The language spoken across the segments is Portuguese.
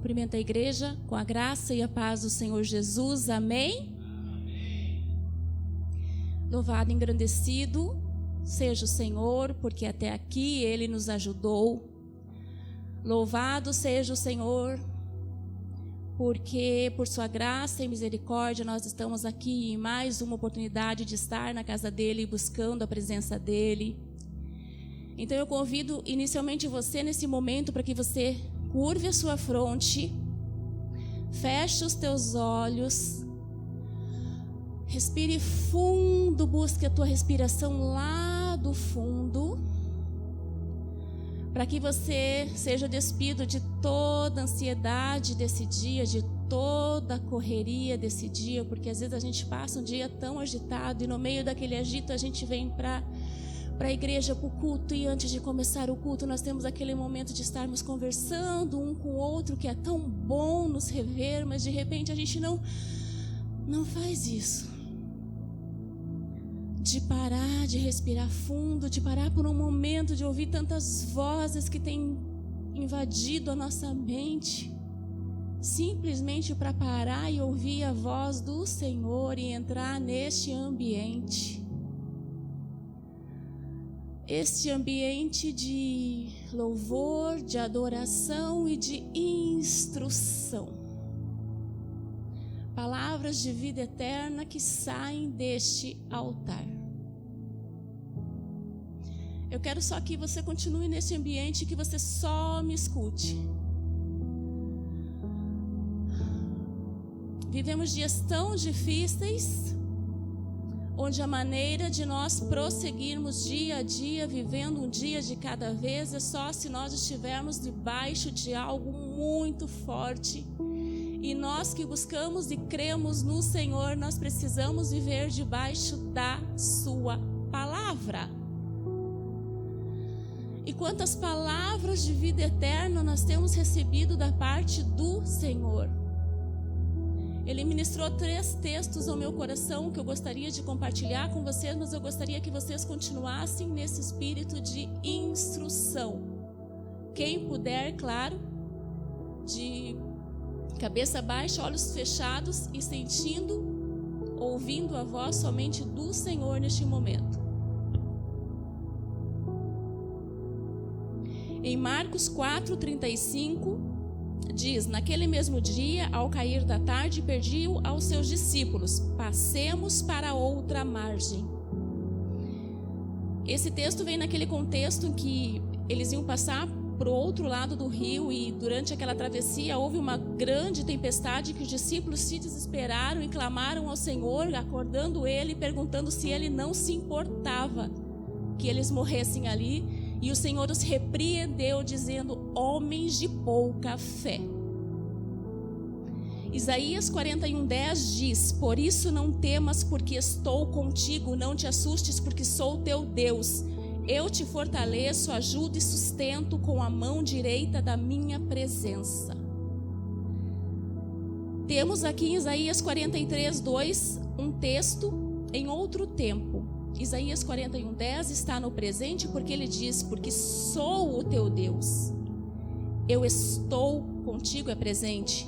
Cumprimento a igreja com a graça e a paz do Senhor Jesus. Amém? Amém. Louvado e engrandecido seja o Senhor, porque até aqui Ele nos ajudou. Louvado seja o Senhor, porque por sua graça e misericórdia nós estamos aqui em mais uma oportunidade de estar na casa dEle, buscando a presença dEle. Então eu convido inicialmente você nesse momento para que você curve a sua fronte, feche os teus olhos, respire fundo, busque a tua respiração lá do fundo, para que você seja despido de toda a ansiedade desse dia, de toda a correria desse dia, porque às vezes a gente passa um dia tão agitado e no meio daquele agito a gente vem para a igreja, para o culto, e antes de começar o culto nós temos aquele momento de estarmos conversando um com o outro, que é tão bom nos rever, mas de repente a gente não faz isso, de parar, de respirar fundo, de parar por um momento, de ouvir tantas vozes que têm invadido a nossa mente, simplesmente para parar e ouvir a voz do Senhor e entrar neste ambiente. Este ambiente de louvor, de adoração e de instrução. Palavras de vida eterna que saem deste altar. Eu quero só que você continue nesse ambiente, que você só me escute. Vivemos dias tão difíceis, onde a maneira de nós prosseguirmos dia a dia, vivendo um dia de cada vez, é só se nós estivermos debaixo de algo muito forte. E nós que buscamos e cremos no Senhor, nós precisamos viver debaixo da sua palavra. E quantas palavras de vida eterna nós temos recebido da parte do Senhor. Ele ministrou 3 textos ao meu coração que eu gostaria de compartilhar com vocês, mas eu gostaria que vocês continuassem nesse espírito de instrução. Quem puder, claro, de cabeça baixa, olhos fechados e sentindo, ouvindo a voz somente do Senhor neste momento. Em Marcos 4:35, diz: naquele mesmo dia, ao cair da tarde, pediu aos seus discípulos: passemos para outra margem. Esse texto vem naquele contexto em que eles iam passar para o outro lado do rio, e durante aquela travessia houve uma grande tempestade que os discípulos se desesperaram e clamaram ao Senhor, acordando ele, perguntando se ele não se importava que eles morressem ali. E o Senhor os repreendeu, dizendo: homens de pouca fé. Isaías 41:10 diz: por isso não temas, porque estou contigo, não te assustes, porque sou teu Deus. Eu te fortaleço, ajudo e sustento com a mão direita da minha presença. Temos aqui em Isaías 43:2 um texto em outro tempo. Isaías 41:10 está no presente, porque ele diz: porque sou o teu Deus, eu estou contigo, é presente.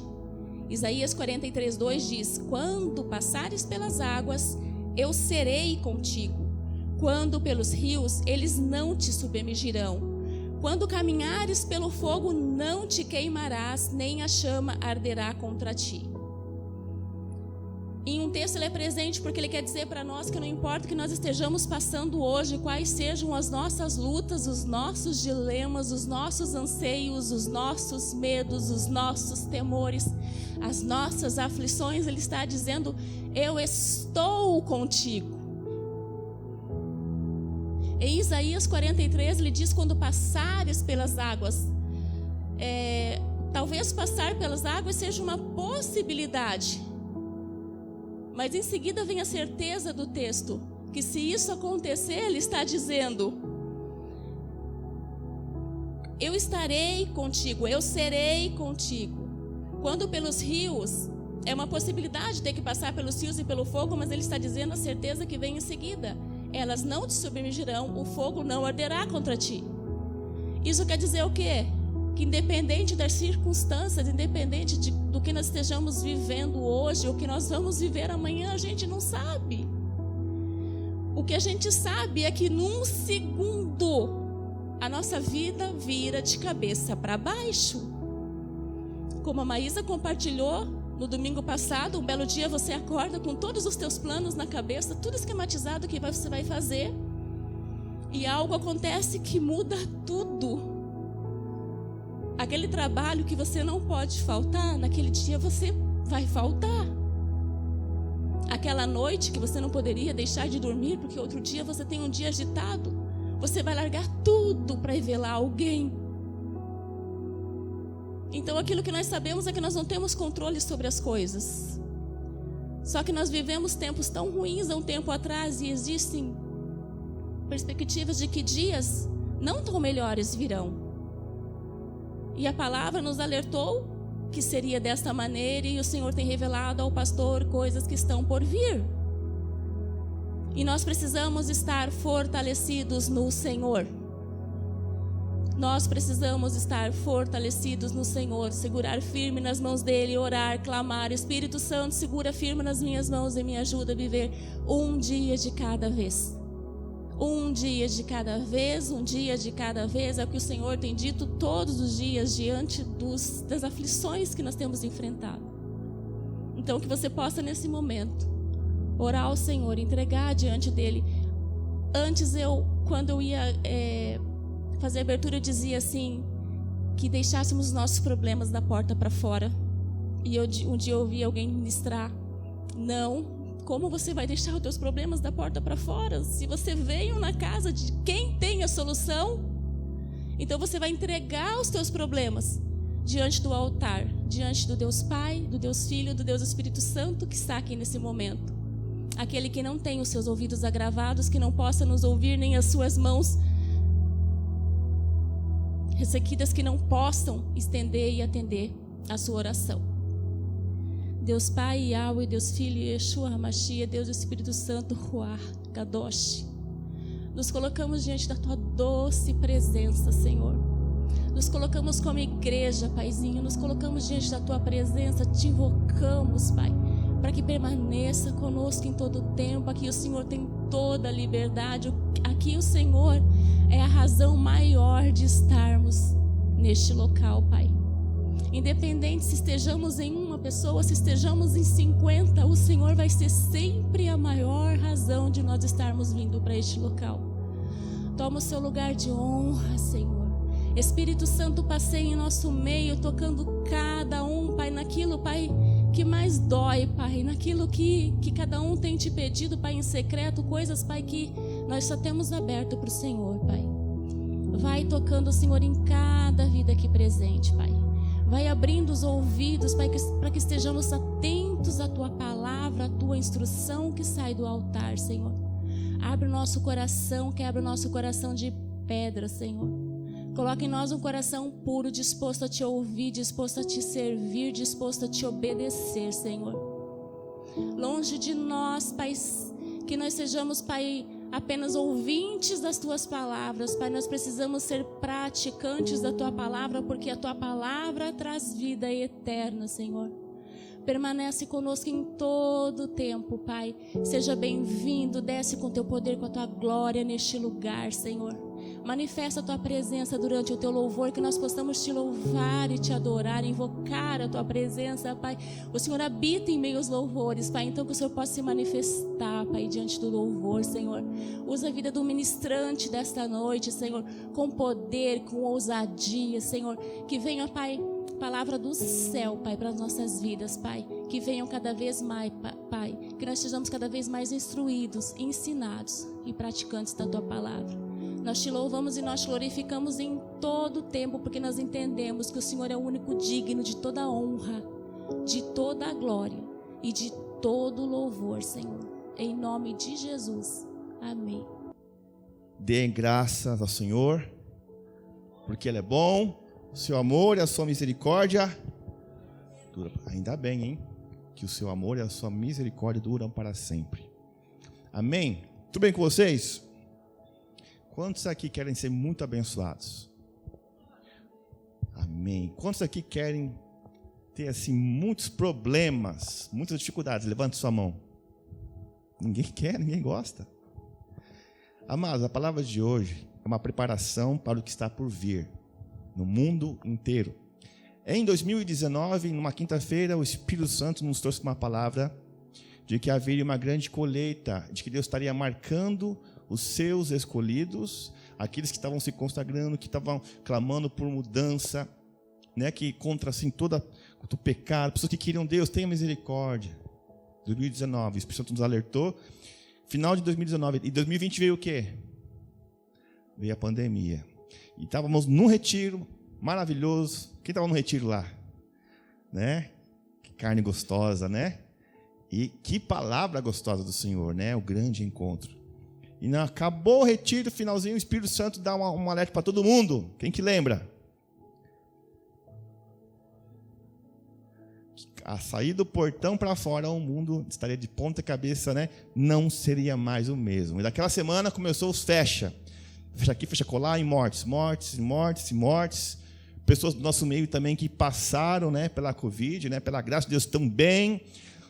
Isaías 43:2 diz: quando passares pelas águas, eu serei contigo. Quando pelos rios, eles não te submergirão. Quando caminhares pelo fogo, não te queimarás, nem a chama arderá contra ti. Em um texto ele é presente porque ele quer dizer para nós que não importa o que nós estejamos passando hoje, quais sejam as nossas lutas, os nossos dilemas, os nossos anseios, os nossos medos, os nossos temores, as nossas aflições, ele está dizendo: eu estou contigo. Em Isaías 43 ele diz: quando passares pelas águas, talvez passar pelas águas seja uma possibilidade. Mas em seguida vem a certeza do texto, que se isso acontecer, ele está dizendo: eu estarei contigo, eu serei contigo. Quando pelos rios, é uma possibilidade ter que passar pelos rios e pelo fogo, mas ele está dizendo a certeza que vem em seguida: elas não te submergirão, o fogo não arderá contra ti. Isso quer dizer o quê? que independente das circunstâncias, independente do que nós estejamos vivendo hoje, ou que nós vamos viver amanhã, a gente não sabe. O que a gente sabe é que num segundo a nossa vida vira de cabeça para baixo. Como a Maísa compartilhou no domingo passado, um belo dia você acorda com todos os teus planos na cabeça, tudo esquematizado que você vai fazer, e algo acontece que muda tudo. Aquele trabalho que você não pode faltar, naquele dia você vai faltar. Aquela noite que você não poderia deixar de dormir, porque outro dia você tem um dia agitado, você vai largar tudo para ir ver lá alguém. Então aquilo que nós sabemos é que nós não temos controle sobre as coisas. Só que nós vivemos tempos tão ruins há um tempo atrás, e existem perspectivas de que dias não tão melhores virão. E a palavra nos alertou que seria desta maneira, e o Senhor tem revelado ao pastor coisas que estão por vir. E nós precisamos estar fortalecidos no Senhor. Nós precisamos estar fortalecidos no Senhor, segurar firme nas mãos dele, orar, clamar: Espírito Santo, segura firme nas minhas mãos e me ajuda a viver um dia de cada vez. Um dia de cada vez, um dia de cada vez, é o que o Senhor tem dito todos os dias diante das aflições que nós temos enfrentado. Então que você possa nesse momento orar ao Senhor, entregar diante dele. Antes quando eu ia fazer a abertura, eu dizia assim, que deixássemos os nossos problemas da porta para fora. E um dia eu ouvi alguém ministrar: não, como você vai deixar os teus problemas da porta para fora? Se você veio na casa de quem tem a solução, então você vai entregar os teus problemas diante do altar, diante do Deus Pai, do Deus Filho, do Deus Espírito Santo que está aqui nesse momento. Aquele que não tem os seus ouvidos agravados, que não possa nos ouvir, nem as suas mãos ressequidas, que não possam estender e atender a sua oração. Deus Pai, Yahweh, Deus Filho, Yeshua HaMashiach, Deus Espírito Santo, Ruach, Kadosh. Nos colocamos diante da Tua doce presença, Senhor. Nos colocamos como igreja, Paizinho. Nos colocamos diante da Tua presença. Te invocamos, Pai, para que permaneça conosco em todo o tempo. Aqui o Senhor tem toda a liberdade. Aqui o Senhor é a razão maior de estarmos neste local, Pai. Independente se estejamos em uma pessoa, se estejamos em 50, o Senhor vai ser sempre a maior razão de nós estarmos vindo para este local. Toma o seu lugar de honra, Senhor. Espírito Santo, passeia em nosso meio, tocando cada um, Pai, naquilo, Pai, que mais dói, Pai, naquilo que cada um tem te pedido, Pai, em secreto, coisas, Pai, que nós só temos aberto para o Senhor, Pai. Vai tocando, Senhor, em cada vida aqui presente, Pai. Vai abrindo os ouvidos, Pai, para que estejamos atentos à Tua palavra, à Tua instrução que sai do altar, Senhor. Abre o nosso coração, quebra o nosso coração de pedra, Senhor. Coloca em nós um coração puro, disposto a Te ouvir, disposto a Te servir, disposto a Te obedecer, Senhor. Longe de nós, Pai, que nós sejamos, Pai, apenas ouvintes das Tuas palavras, Pai. Nós precisamos ser praticantes da Tua palavra, porque a Tua palavra traz vida eterna, Senhor. Permanece conosco em todo o tempo, Pai. Seja bem-vindo, desce com Teu poder, com a Tua glória neste lugar, Senhor. Manifesta a Tua presença durante o Teu louvor, que nós possamos Te louvar e Te adorar, invocar a Tua presença, Pai. O Senhor habita em meio aos louvores, Pai, então que o Senhor possa se manifestar, Pai, diante do louvor, Senhor. Usa a vida do ministrante desta noite, Senhor, com poder, com ousadia, Senhor. Que venha, Pai, palavra do céu, Pai, para as nossas vidas, Pai. Que venham cada vez mais, Pai, que nós sejamos cada vez mais instruídos, ensinados e praticantes da Tua palavra. Nós Te louvamos e nós Te glorificamos em todo o tempo, porque nós entendemos que o Senhor é o único digno de toda a honra, de toda a glória e de todo o louvor, Senhor. Em nome de Jesus. Amém. Dêem graças ao Senhor, porque Ele é bom, o seu amor e a sua misericórdia duram. Ainda bem, hein? Que o seu amor e a sua misericórdia duram para sempre. Amém? Tudo bem com vocês? Quantos aqui querem ser muito abençoados? Amém. Amém. Quantos aqui querem ter assim muitos problemas, muitas dificuldades? Levante sua mão. Ninguém quer, ninguém gosta. Amados, a palavra de hoje é uma preparação para o que está por vir no mundo inteiro. Em 2019, numa quinta-feira, o Espírito Santo nos trouxe uma palavra de que haveria uma grande colheita, de que Deus estaria marcando os seus escolhidos, aqueles que estavam se consagrando, que estavam clamando por mudança, né, que contra assim contra o pecado, pessoas que queriam Deus, tenha misericórdia. 2019, o Espírito Santo nos alertou. Final de 2019, e 2020 veio o quê? Veio a pandemia. E estávamos num retiro maravilhoso. Quem estava no retiro lá? Né? Que carne gostosa, né? E que palavra gostosa do Senhor, né? O grande encontro. E não acabou o retiro, finalzinho, o Espírito Santo dá um alerta para todo mundo. Quem que lembra? A sair do portão para fora, o mundo estaria de ponta cabeça, né? Não seria mais o mesmo. E daquela semana começou os fecha. Fecha aqui, fecha colar, e mortes. Pessoas do nosso meio também que passaram, né, pela Covid, né? Pela graça de Deus, estão bem,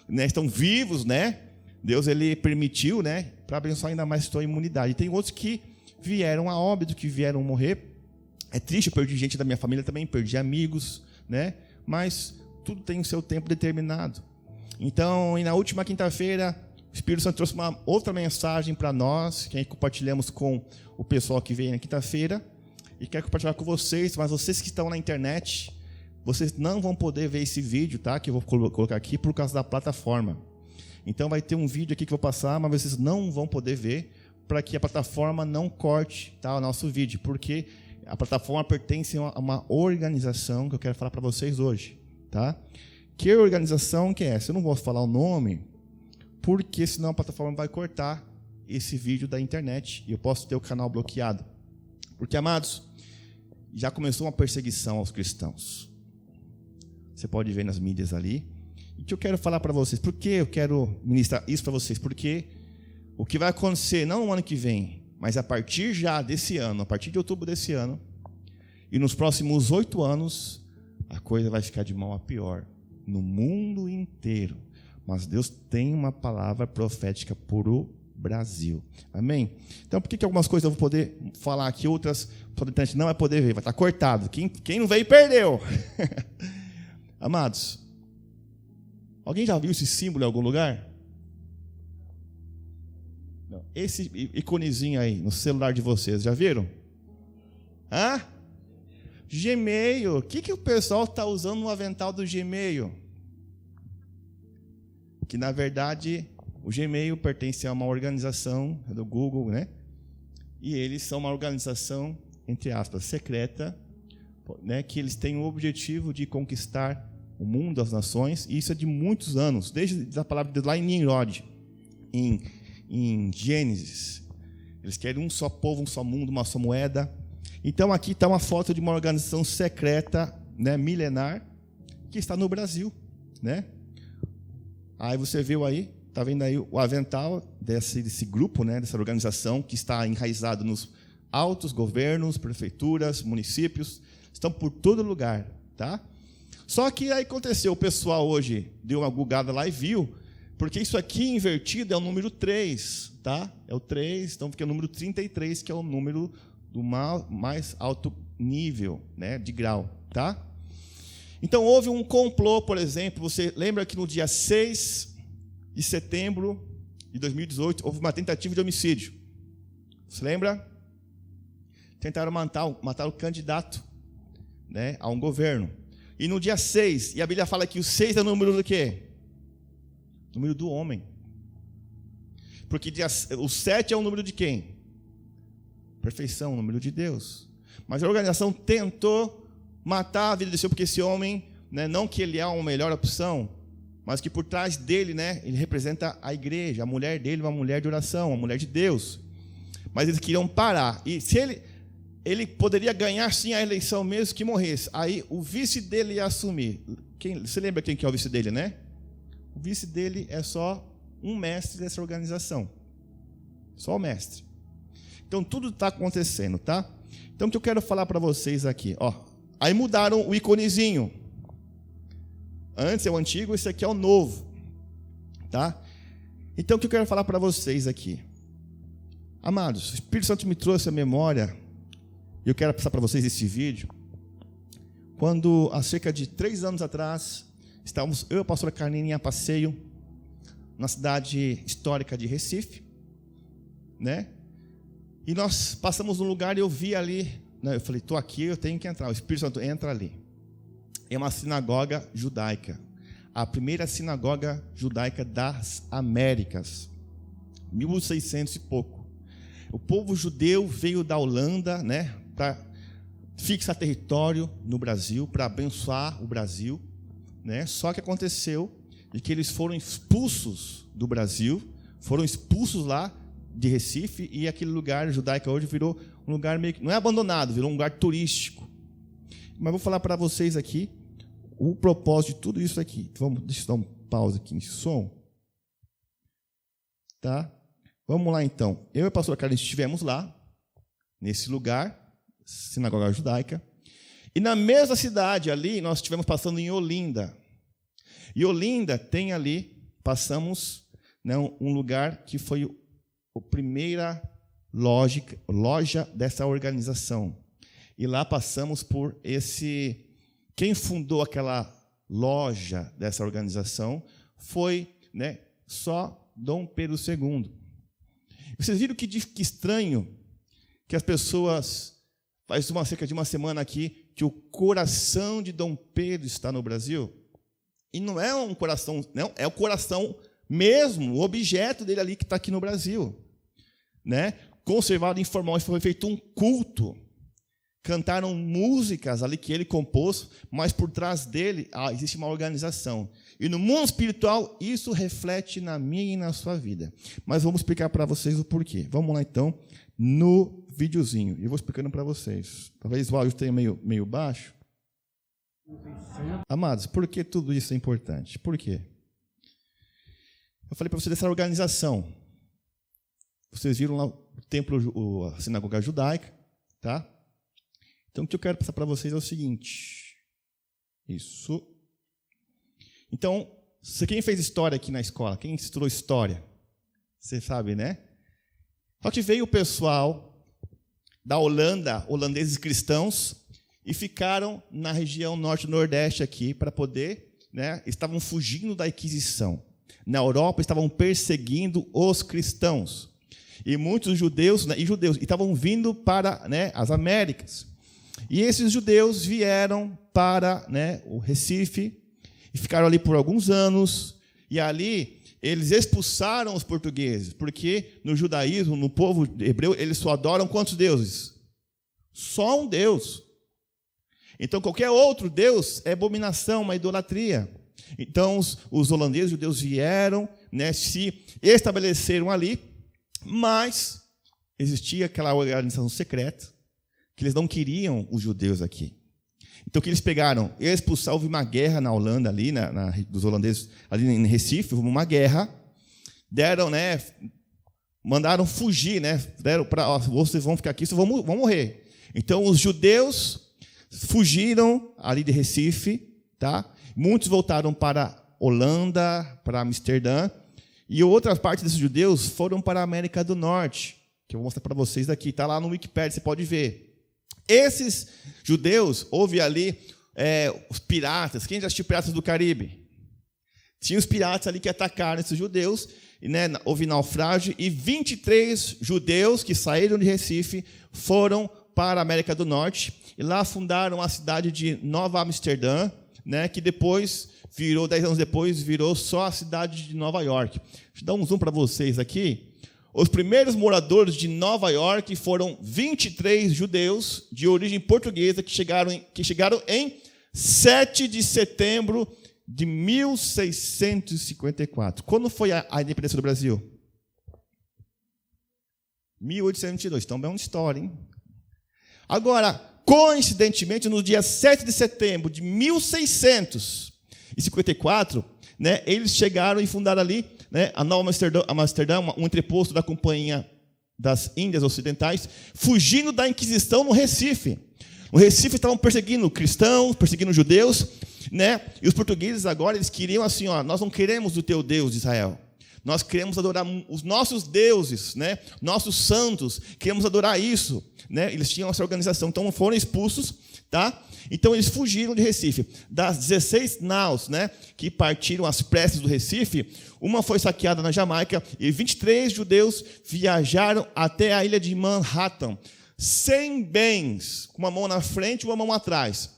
né? Estão vivos, né? Deus, ele permitiu, né? Para abençoar ainda mais a sua imunidade. E tem outros que vieram a óbito, que vieram morrer. É triste, eu perdi gente da minha família também, perdi amigos, né? Mas tudo tem o seu tempo determinado. Então, e na última quinta-feira, o Espírito Santo trouxe uma outra mensagem para nós, que aí compartilhamos com o pessoal que veio na quinta-feira, e quero compartilhar com vocês, mas vocês que estão na internet, vocês não vão poder ver esse vídeo, tá? Que eu vou colocar aqui por causa da plataforma. Então vai ter um vídeo aqui que eu vou passar, mas vocês não vão poder ver, para que a plataforma não corte, tá, o nosso vídeo, porque a plataforma pertence a uma organização que eu quero falar para vocês hoje. Tá? Que organização que é essa? Eu não vou falar o nome, porque senão a plataforma vai cortar esse vídeo da internet e eu posso ter o canal bloqueado. Porque, amados, já começou uma perseguição aos cristãos. Você pode ver nas mídias ali. E o que eu quero falar para vocês? Por que eu quero ministrar isso para vocês? Porque o que vai acontecer, não no ano que vem, mas a partir já desse ano, a partir de outubro desse ano, e nos próximos 8 anos, a coisa vai ficar de mal a pior no mundo inteiro. Mas Deus tem uma palavra profética para o Brasil. Amém? Então, por que algumas coisas eu vou poder falar aqui, outras não vai poder ver? Vai estar cortado. Quem não veio, perdeu. Amados, alguém já viu esse símbolo em algum lugar? Não. Esse iconezinho aí no celular de vocês, já viram? Hã? Gmail. O que o pessoal está usando no avental do Gmail? Que, na verdade, o Gmail pertence a uma organização do Google, né? E eles são uma organização, entre aspas, secreta, né? Que eles têm o objetivo de conquistar o mundo, as nações, e isso é de muitos anos, desde a palavra de lá em Nimrod, em Gênesis. Eles querem um só povo, um só mundo, uma só moeda. Então, aqui está uma foto de uma organização secreta, né, milenar, que está no Brasil, né? Aí você viu aí, está vendo aí o avental desse grupo, né, dessa organização, que está enraizado nos altos governos, prefeituras, municípios, estão por todo lugar, tá? Só que aí aconteceu, o pessoal hoje deu uma bugada lá e viu, porque isso aqui invertido é o número 3, tá? É o 3, então fica o número 33, que é o número do mais alto nível, né, de grau, tá? Então, houve um complô, por exemplo, você lembra que no dia 6 de setembro de 2018, houve uma tentativa de homicídio. Você lembra? Tentaram matar o candidato, né, a um governo. E no dia 6, e a Bíblia fala que o 6 é o número do quê? Número do homem. Porque o 7 é o número de quem? Perfeição, o número de Deus. Mas a organização tentou matar a vida desse homem, porque esse homem, né, não que ele é uma melhor opção, mas que por trás dele, né, ele representa a igreja, a mulher dele, uma mulher de oração, uma mulher de Deus. Mas eles queriam parar. E se ele poderia ganhar sim a eleição mesmo que morresse. Aí o vice dele ia assumir. Você lembra quem que é o vice dele, né? O vice dele é só um mestre dessa organização. Só o mestre. Então tudo está acontecendo, tá? Então o que eu quero falar para vocês aqui, ó, Aí mudaram o iconezinho. Antes é o antigo, esse aqui é o novo. Tá? Então, o que eu quero falar para vocês aqui? Amados, o Espírito Santo me trouxe a memória, e eu quero passar para vocês esse vídeo. Quando, há cerca de 3 anos atrás, estávamos eu e a pastora Carnine a passeio na cidade histórica de Recife, né? E nós passamos num lugar e eu vi ali, né? Eu falei, estou aqui, eu tenho que entrar. O Espírito Santo entra ali. É uma sinagoga judaica, a primeira sinagoga judaica das Américas, 1600 e pouco. O povo judeu veio da Holanda, né, para fixar território no Brasil, para abençoar o Brasil, né? Só que aconteceu de que eles foram expulsos do Brasil, foram expulsos lá de Recife, e aquele lugar judaico hoje virou um lugar meio que, não é abandonado, virou um lugar turístico. Mas vou falar para vocês aqui o propósito de tudo isso aqui. Deixa eu dar um pause aqui nesse som. Tá? Vamos lá então. Eu e a pastora Carlinhos estivemos lá, nesse lugar, sinagoga judaica, e na mesma cidade ali, nós estivemos passando em Olinda. E Olinda tem ali, passamos, né, um lugar que foi a primeira loja dessa organização. E lá passamos por esse... Quem fundou aquela loja dessa organização foi, né, só Dom Pedro II. Vocês viram que estranho que as pessoas... Faz cerca de uma semana aqui que o coração de Dom Pedro está no Brasil. E não é um coração, não, é o coração mesmo, o objeto dele ali que está aqui no Brasil. Né? Conservado em formal, foi feito um culto. Cantaram músicas ali que ele compôs, mas por trás dele existe uma organização. E no mundo espiritual, isso reflete na minha e na sua vida. Mas vamos explicar para vocês o porquê. Vamos lá, então, no videozinho. Eu vou explicando para vocês. Talvez o áudio tenha meio baixo. Amados, por que tudo isso é importante? Por quê? Eu falei para vocês dessa organização. Vocês viram lá o templo, a sinagoga judaica, tá? Então, o que eu quero passar para vocês é o seguinte. Isso. Então, quem fez história aqui na escola? Quem estudou história? Você sabe, né? Só que veio o pessoal da Holanda, holandeses cristãos, e ficaram na região norte-nordeste aqui para poder, né? Estavam fugindo da Inquisição. Na Europa, estavam perseguindo os cristãos. E muitos judeus, né, estavam vindo para, né, as Américas. E esses judeus vieram para, né, o Recife e ficaram ali por alguns anos. E ali eles expulsaram os portugueses, porque no judaísmo, no povo hebreu, eles só adoram quantos deuses? Só um Deus. Então, qualquer outro Deus é abominação, uma idolatria. Então, os holandeses, os judeus vieram, né, se estabeleceram ali, mas existia aquela organização secreta, que eles não queriam os judeus aqui. Então, o que eles pegaram? Expulsaram, houve uma guerra na Holanda, ali, dos holandeses, ali em Recife, houve uma guerra, deram, né, mandaram fugir, né, deram para, vocês vão ficar aqui, vocês vão morrer. Então, os judeus fugiram ali de Recife, tá? Muitos voltaram para Holanda, para Amsterdã, e outra parte desses judeus foram para a América do Norte, que eu vou mostrar para vocês aqui, está lá no Wikipedia, você pode ver. Esses judeus, houve ali os piratas. Quem já assistiu Piratas do Caribe? Tinha os piratas ali que atacaram esses judeus, e, né, houve naufrágio, e 23 judeus que saíram de Recife foram para a América do Norte, e lá fundaram a cidade de Nova Amsterdã, né, que depois virou, 10 anos depois, virou só a cidade de Nova York. Deixa eu dar um zoom para vocês aqui. Os primeiros moradores de Nova York foram 23 judeus de origem portuguesa que chegaram em 7 de setembro de 1654. Quando foi a independência do Brasil? 1822. Então, é uma história, hein? Agora, coincidentemente, no dia 7 de setembro de 1654, né, eles chegaram e fundaram ali, né, a Nova Amsterdã, um entreposto da Companhia das Índias Ocidentais, fugindo da Inquisição no Recife. No Recife estavam perseguindo cristãos, perseguindo judeus, né? E os portugueses agora, eles queriam assim, ó, nós não queremos o teu Deus de Israel. Nós queremos adorar os nossos deuses, né? Nossos santos, queremos adorar isso, né? Eles tinham essa organização, então foram expulsos, tá? Então eles fugiram de Recife. Das 16 naus, né, que partiram às pressas do Recife, uma foi saqueada na Jamaica e 23 judeus viajaram até a ilha de Manhattan, sem bens, com uma mão na frente e uma mão atrás,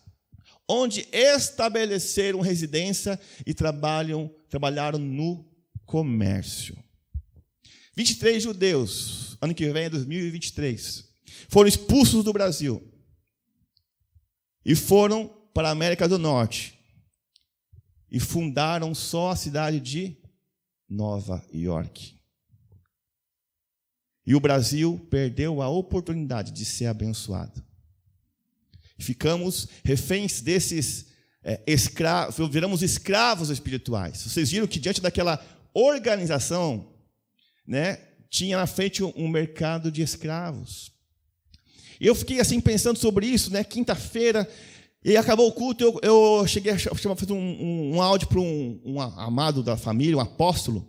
onde estabeleceram residência e trabalharam no comércio. 23 judeus, ano que vem é 2023, foram expulsos do Brasil e foram para a América do Norte e fundaram só a cidade de Nova York. E o Brasil perdeu a oportunidade de ser abençoado. Ficamos reféns desses escravos, viramos escravos espirituais. Vocês viram que diante daquela organização, né, tinha na frente um mercado de escravos. E eu fiquei assim pensando sobre isso, né? Quinta-feira, e acabou o culto, eu cheguei a fazer um áudio para um amado da família, um apóstolo,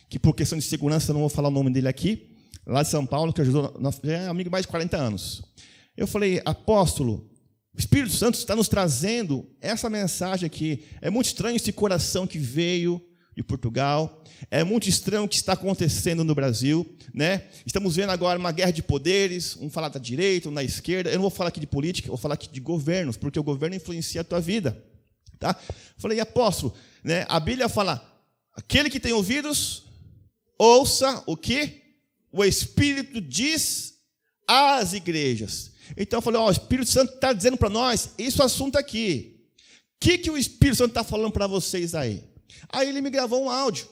que por questão de segurança eu não vou falar o nome dele aqui, lá de São Paulo, que ajudou, é amigo de mais de 40 anos. Eu falei, apóstolo, o Espírito Santo está nos trazendo essa mensagem aqui. É muito estranho esse coração que veio de Portugal. É muito estranho o que está acontecendo no Brasil, né? Estamos vendo agora uma guerra de poderes, um falar da direita, um da esquerda. Eu não vou falar aqui de política, eu vou falar aqui de governos, porque o governo influencia a tua vida, tá? Falei, apóstolo, né? A Bíblia fala, aquele que tem ouvidos, ouça o que o Espírito diz às igrejas. Então eu falei, ó, o Espírito Santo está dizendo para nós, esse assunto aqui. O que o Espírito Santo está falando para vocês aí? Aí ele me gravou um áudio,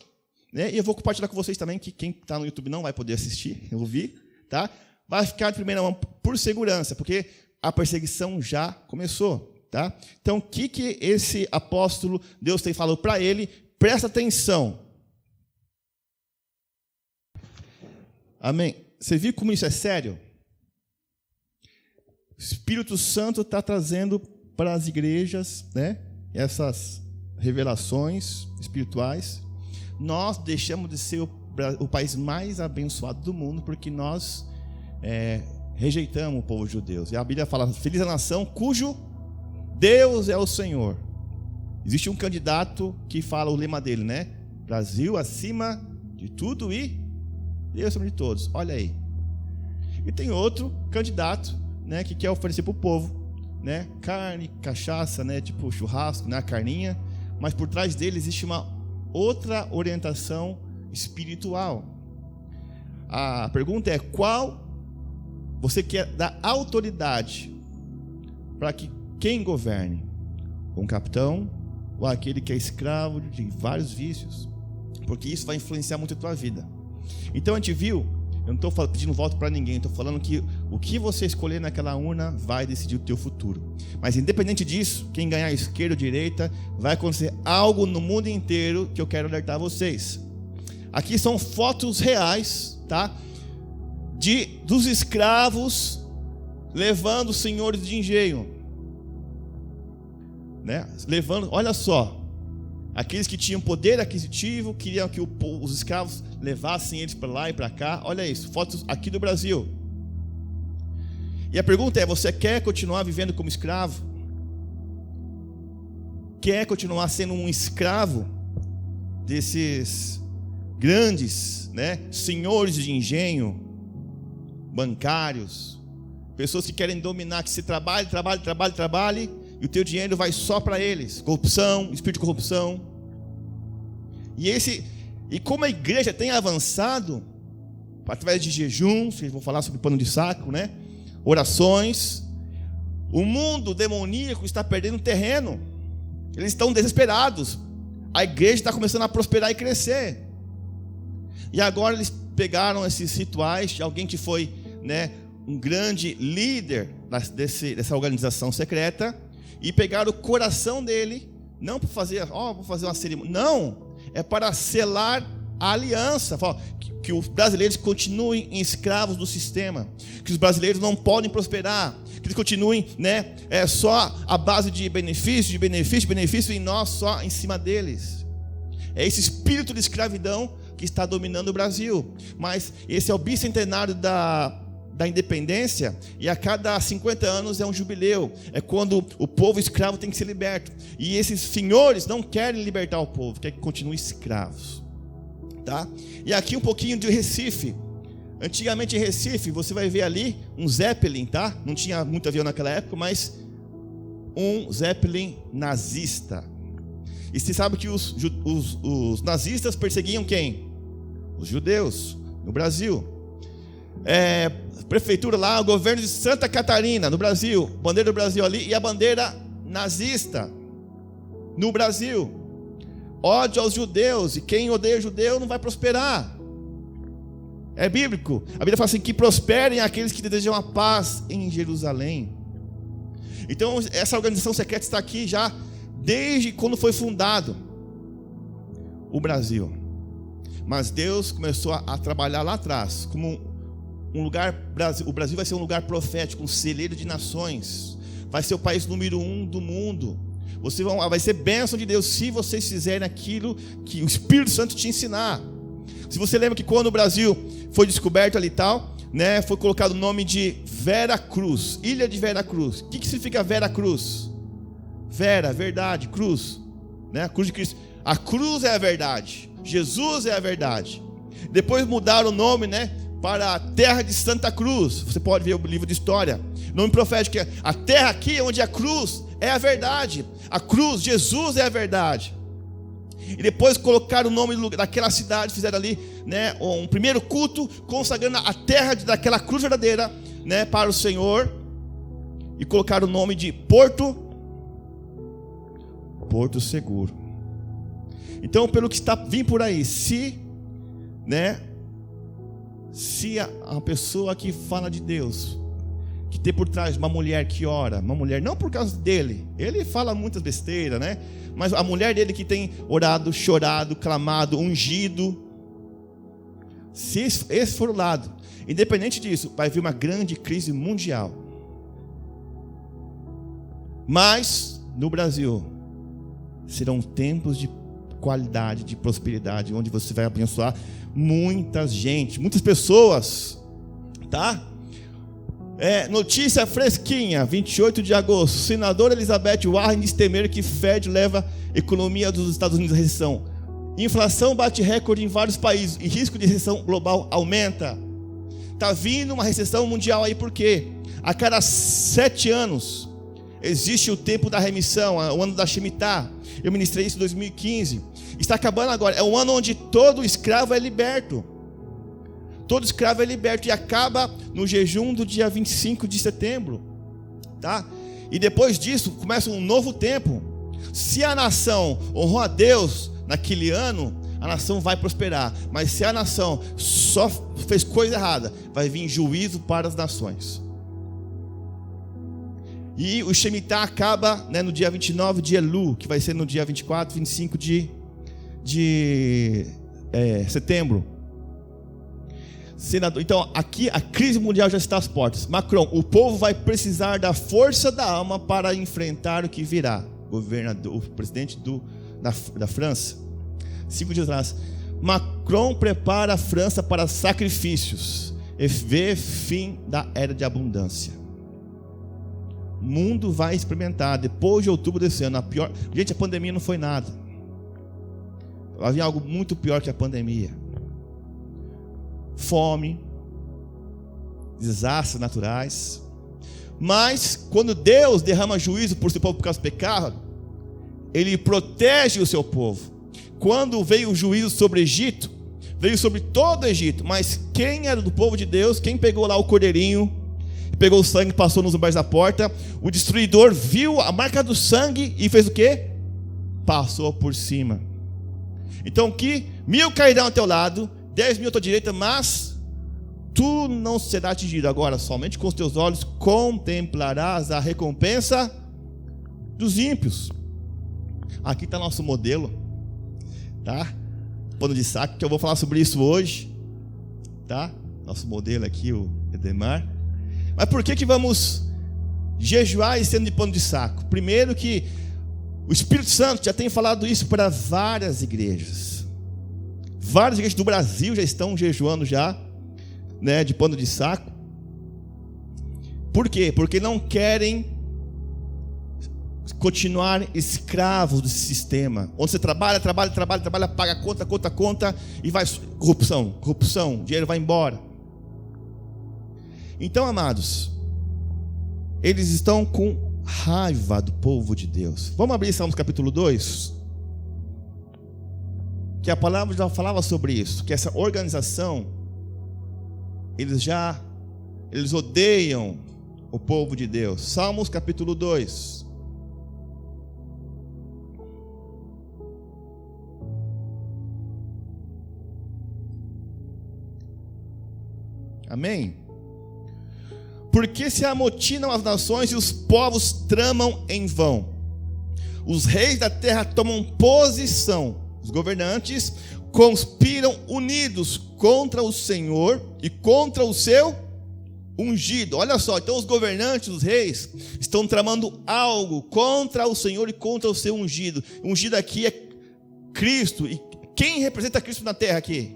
né? E eu vou compartilhar com vocês também, que quem está no YouTube não vai poder assistir, eu ouvi, tá? Vai ficar de primeira mão por segurança, porque a perseguição já começou, tá? Então, o que esse apóstolo, Deus tem falado para ele? Presta atenção. Amém? Você viu como isso é sério? O Espírito Santo está trazendo para as igrejas, né, essas revelações espirituais. Nós deixamos de ser o país mais abençoado do mundo porque nós rejeitamos o povo judeu. E a Bíblia fala, feliz a nação cujo Deus é o Senhor. Existe um candidato que fala o lema dele, né? Brasil acima de tudo e Deus acima de todos. Olha aí. E tem outro candidato, né, que quer oferecer para o povo, né, carne, cachaça, né, tipo churrasco, né, a carninha, mas por trás dele existe uma outra orientação espiritual. A pergunta é, qual você quer dar autoridade para que quem governe? Um capitão ou aquele que é escravo de vários vícios? Porque isso vai influenciar muito a tua vida. Então a gente viu, eu não estou pedindo voto para ninguém, estou falando que o que você escolher naquela urna vai decidir o teu futuro. Mas independente disso, quem ganhar esquerda ou direita, vai acontecer algo no mundo inteiro que eu quero alertar vocês. Aqui são fotos reais, tá? Dos escravos levando os senhores de engenho, né? Levando, olha só. Aqueles que tinham poder aquisitivo, queriam que os escravos levassem eles para lá e para cá. Olha isso, fotos aqui do Brasil. E a pergunta é, você quer continuar vivendo como escravo? Quer continuar sendo um escravo desses grandes, né, senhores de engenho, bancários, pessoas que querem dominar, que se trabalhe, e o teu dinheiro vai só para eles? Corrupção, espírito de corrupção. E como a igreja tem avançado, através de jejuns, vou falar sobre pano de saco, né? Orações, o mundo demoníaco está perdendo terreno. Eles estão desesperados. A igreja está começando a prosperar e crescer. E agora eles pegaram esses rituais de alguém que foi, né, um grande líder dessa organização secreta, e pegaram o coração dele, não para fazer, vou fazer uma cerimônia, não, é para selar a aliança, que os brasileiros continuem escravos do sistema, que os brasileiros não podem prosperar, que eles continuem, né, só a base de benefício, e nós só em cima deles. É esse espírito de escravidão que está dominando o Brasil. Mas esse é o bicentenário da independência, e a cada 50 anos é um jubileu, é quando o povo escravo tem que ser liberto, e esses senhores não querem libertar o povo, querem que continuem escravos, tá? E aqui um pouquinho de Recife. Antigamente em Recife, você vai ver ali um Zeppelin, tá? Não tinha muito avião naquela época, mas um Zeppelin nazista. E você sabe que os nazistas perseguiam quem? Os judeus, no Brasil. Prefeitura lá, o governo de Santa Catarina, no Brasil, bandeira do Brasil ali, e a bandeira nazista no Brasil. Ódio aos judeus, e quem odeia judeu não vai prosperar. É bíblico. A Bíblia fala assim, que prosperem aqueles que desejam a paz em Jerusalém. Então essa organização secreta está aqui já desde quando foi fundado o Brasil. Mas Deus começou a trabalhar lá atrás, como um lugar, o Brasil vai ser um lugar profético, um celeiro de nações, vai ser o país número 1 do mundo. Vai ser bênção de Deus se vocês fizerem aquilo que o Espírito Santo te ensinar. Se você lembra que quando o Brasil foi descoberto ali e tal, né, foi colocado o nome de Vera Cruz, Ilha de Vera Cruz. O que significa Vera Cruz? Vera, verdade, cruz, né? A cruz de Cristo. A cruz é a verdade, Jesus é a verdade. Depois mudaram o nome, né, para a terra de Santa Cruz. Você pode ver o livro de história, nome profético, que é a terra aqui onde a cruz é a verdade. A cruz, Jesus é a verdade. E depois colocaram o nome daquela cidade, fizeram ali, né, um primeiro culto, consagrando a terra daquela cruz verdadeira, né, para o Senhor, e colocaram o nome de Porto Seguro. Então, pelo que está vindo por aí, se a pessoa que fala de Deus, que tem por trás uma mulher que ora, uma mulher, não por causa dele, ele fala muitas besteiras, né? Mas a mulher dele que tem orado, chorado, clamado, ungido, se esse for o lado, independente disso, vai vir uma grande crise mundial. Mas no Brasil serão tempos de qualidade, de prosperidade, onde você vai abençoar muita gente, muitas pessoas, tá? Notícia fresquinha, 28 de agosto, senadora Elizabeth Warren diz temer que Fed leva a economia dos Estados Unidos à recessão. Inflação bate recorde em vários países e risco de recessão global aumenta. Está vindo uma recessão mundial aí, por quê? A cada 7 anos existe o tempo da remissão, o ano da Shemitah. Eu ministrei isso em 2015. Está acabando agora. É um ano onde todo escravo é liberto. Todo escravo é liberto e acaba no jejum do dia 25 de setembro, tá? E depois disso começa um novo tempo. Se a nação honrou a Deus naquele ano, a nação vai prosperar. Mas se a nação só fez coisa errada, vai vir juízo para as nações. E o Shemitah acaba, né, no dia 29 de Elul, que vai ser no dia 24, 25 de setembro. Senador, então aqui a crise mundial já está às portas. Macron, o povo vai precisar da força da alma para enfrentar o que virá. O presidente da França, 5 dias atrás, Macron prepara a França para sacrifícios e vê fim da era de abundância. O mundo vai experimentar depois de outubro desse ano Gente, a pandemia não foi nada. Havia algo muito pior que a pandemia. Fome, desastres naturais. Mas quando Deus derrama juízo por seu povo por causa do pecado, Ele protege o seu povo. Quando veio o juízo sobre o Egito, veio sobre todo o Egito. Mas quem era do povo de Deus, quem pegou lá o cordeirinho, pegou o sangue, passou nos umbrais da porta, o destruidor viu a marca do sangue e fez o quê? Passou por cima. Então que 1000 cairão ao teu lado, 10.000 à tua direita, mas tu não serás atingido. Agora, somente com os teus olhos contemplarás a recompensa dos ímpios. Aqui está nosso modelo, tá? Pano de saco, que eu vou falar sobre isso hoje, tá? Nosso modelo aqui, o Edemar. Mas por que vamos jejuar e sendo de pano de saco. Primeiro que o Espírito Santo já tem falado isso para várias igrejas. Várias igrejas do Brasil já estão jejuando já, né, de pano de saco. Por quê? Porque não querem continuar escravos desse sistema, onde você trabalha, paga conta, e vai corrupção, dinheiro vai embora. Então, amados, eles estão com raiva do povo de Deus. Vamos abrir Salmos capítulo 2, que a palavra já falava sobre isso, que essa organização, eles odeiam o povo de Deus. Salmos capítulo 2. Amém? Porque se amotinam as nações e os povos tramam em vão. Os reis da terra tomam posição. Os governantes conspiram unidos contra o Senhor e contra o seu ungido. Olha só, então os governantes, os reis, estão tramando algo contra o Senhor e contra o seu ungido. O ungido aqui é Cristo. E quem representa Cristo na terra aqui?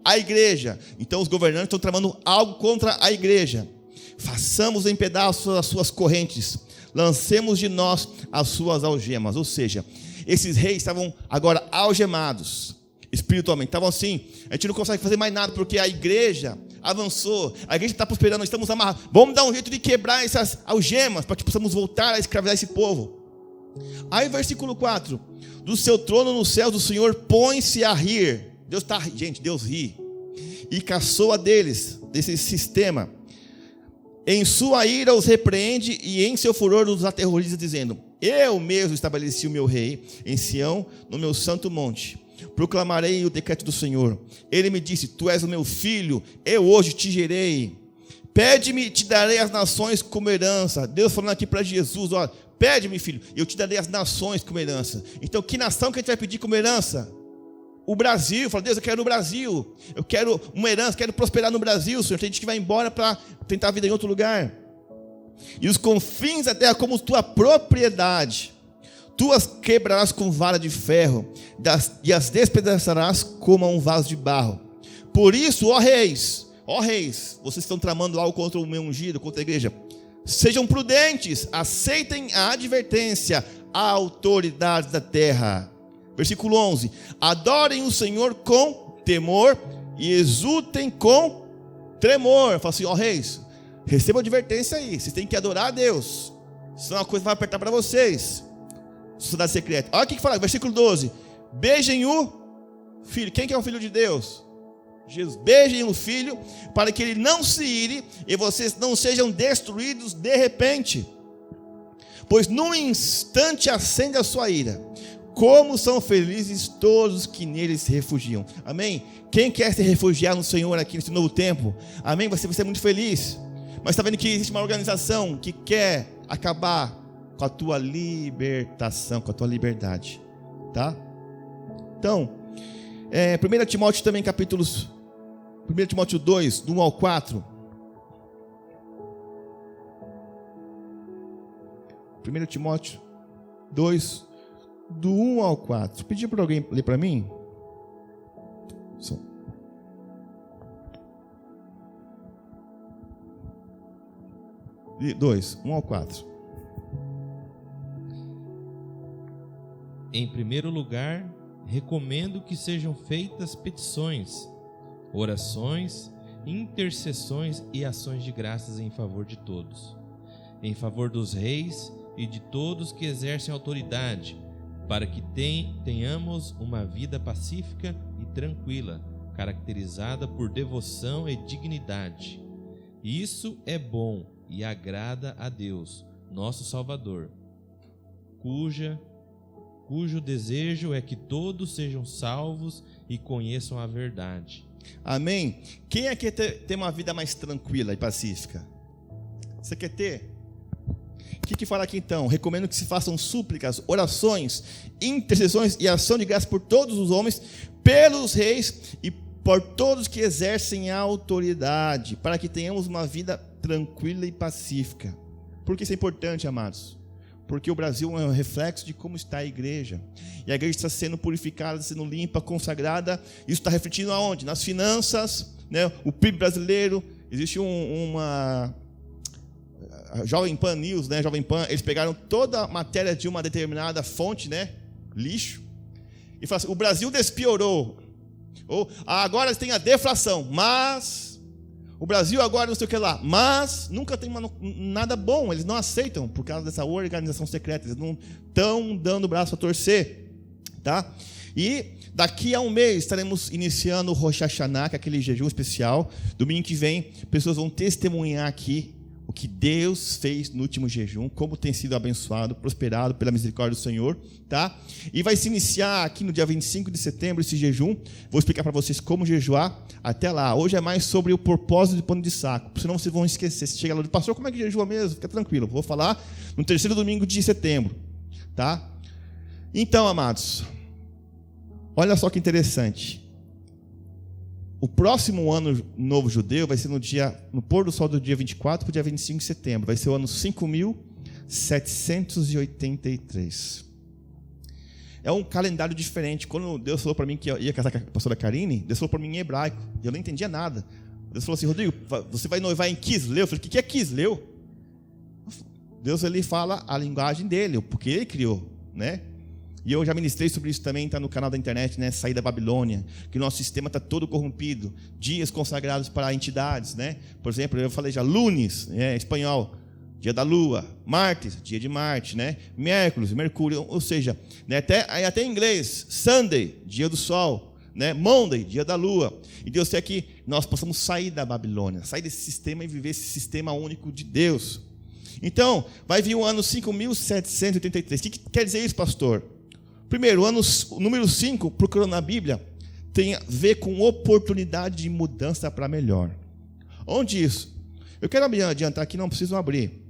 A igreja. Então os governantes estão tramando algo contra a igreja. Façamos em pedaços as suas correntes, lancemos de nós as suas algemas. Ou seja, esses reis estavam agora algemados espiritualmente, estavam assim, a gente não consegue fazer mais nada, porque a igreja avançou, a igreja está prosperando, estamos amarrados, vamos dar um jeito de quebrar essas algemas, para que possamos voltar a escravizar esse povo. Aí versículo 4, do seu trono no céu do Senhor põe-se a rir. Deus ri, e caçoa deles, desse sistema. Em sua ira os repreende, e em seu furor os aterroriza, dizendo: eu mesmo estabeleci o meu rei em Sião, no meu santo monte. Proclamarei o decreto do Senhor. Ele me disse: tu és o meu filho, eu hoje te gerei. Pede-me e te darei as nações como herança. Deus falando aqui para Jesus: ó, pede-me, filho, eu te darei as nações como herança. Então que nação que a gente vai pedir como herança? O Brasil. Fala: Deus, eu quero o Brasil, eu quero uma herança, quero prosperar no Brasil, Senhor. Tem gente que vai embora para tentar a vida em outro lugar. E os confins da terra como tua propriedade, tu as quebrarás com vara de ferro, e as despedaçarás como a um vaso de barro. Por isso, ó reis, vocês estão tramando algo contra o meu ungido, contra a igreja. Sejam prudentes, aceitem a advertência, a autoridade da terra. Versículo 11, adorem o Senhor com temor e exultem com tremor. Fala assim: ó reis, recebam advertência aí, vocês têm que adorar a Deus, senão a coisa vai apertar para vocês. Sociedade secreta. Olha o que fala, versículo 12, beijem o filho. Quem que é o filho de Deus? Jesus. Beijem o filho, para que ele não se ire e vocês não sejam destruídos de repente, pois num instante acende a sua ira. Como são felizes todos que nele se refugiam. Amém? Quem quer se refugiar no Senhor aqui nesse novo tempo? Amém? Você vai ser muito feliz. Mas está vendo que existe uma organização que quer acabar com a tua libertação, com a tua liberdade. Tá? Então, 1 Timóteo também, capítulos 1 Timóteo 2, do 1 ao 4. 1 Timóteo 2, do 1 ao 4. Pedi para alguém ler para mim? 2, 1 ao 4. Em primeiro lugar, recomendo que sejam feitas petições, orações, intercessões e ações de graças em favor de todos, em favor dos reis e de todos que exercem autoridade, para que tenhamos uma vida pacífica e tranquila, caracterizada por devoção e dignidade. Isso é bom e agrada a Deus, nosso Salvador, cujo desejo é que todos sejam salvos e conheçam a verdade. Amém? Quem é que quer ter uma vida mais tranquila e pacífica? Você quer ter? O que fala aqui então? Recomendo que se façam súplicas, orações, intercessões e ação de graça por todos os homens, pelos reis e por todos que exercem a autoridade, para que tenhamos uma vida tranquila e pacífica. Por que isso é importante, amados? Porque o Brasil é um reflexo de como está a igreja. E a igreja está sendo purificada, sendo limpa, consagrada. Isso está refletindo aonde? Nas finanças, né? O PIB brasileiro. Existe uma Jovem Pan News, né? Jovem Pan, eles pegaram toda a matéria de uma determinada fonte, né? Lixo. E falaram assim, o Brasil despiorou. Ou agora tem a deflação, mas o Brasil agora não sei o que lá, mas nunca tem nada bom. Eles não aceitam por causa dessa organização secreta. Eles não estão dando o braço a torcer, tá? E daqui a um mês estaremos iniciando o Rosh Hashanah, que é aquele jejum especial. Domingo que vem, pessoas vão testemunhar aqui o que Deus fez no último jejum, como tem sido abençoado, prosperado pela misericórdia do Senhor, tá? E vai se iniciar aqui no dia 25 de setembro esse jejum. Vou explicar para vocês como jejuar até lá. Hoje é mais sobre o propósito de pano de saco, senão vocês vão esquecer. Se chega lá, pastor, como é que jejua mesmo? Fica tranquilo, vou falar no terceiro domingo de setembro, tá? Então, amados, olha só que interessante. O próximo ano novo judeu vai ser no pôr do sol do dia 24 para o dia 25 de setembro. Vai ser o ano 5.783. É um calendário diferente. Quando Deus falou para mim que eu ia casar com a pastora Karine, Deus falou para mim em hebraico. E eu não entendia nada. Deus falou assim, Rodrigo, você vai noivar em Kisleu? Eu falei, o que é Kisleu? Deus, ele fala a linguagem dele, porque ele criou, né? E eu já ministrei sobre isso também, está no canal da internet, né? Sair da Babilônia, que o nosso sistema está todo corrompido. Dias consagrados para entidades, né? Por exemplo, eu falei já, lunes, espanhol, dia da lua, martes, dia de Marte, né? Miércoles, Mercúrio, ou seja, né? até em inglês, Sunday, dia do sol, né? Monday, dia da lua. E Deus quer que nós possamos sair da Babilônia, sair desse sistema e viver esse sistema único de Deus. Então, vai vir o ano 5.783. O que quer dizer isso, pastor? Primeiro, o número 5, procurando na Bíblia, tem a ver com oportunidade de mudança para melhor. Onde isso? Eu quero adiantar aqui, não preciso abrir.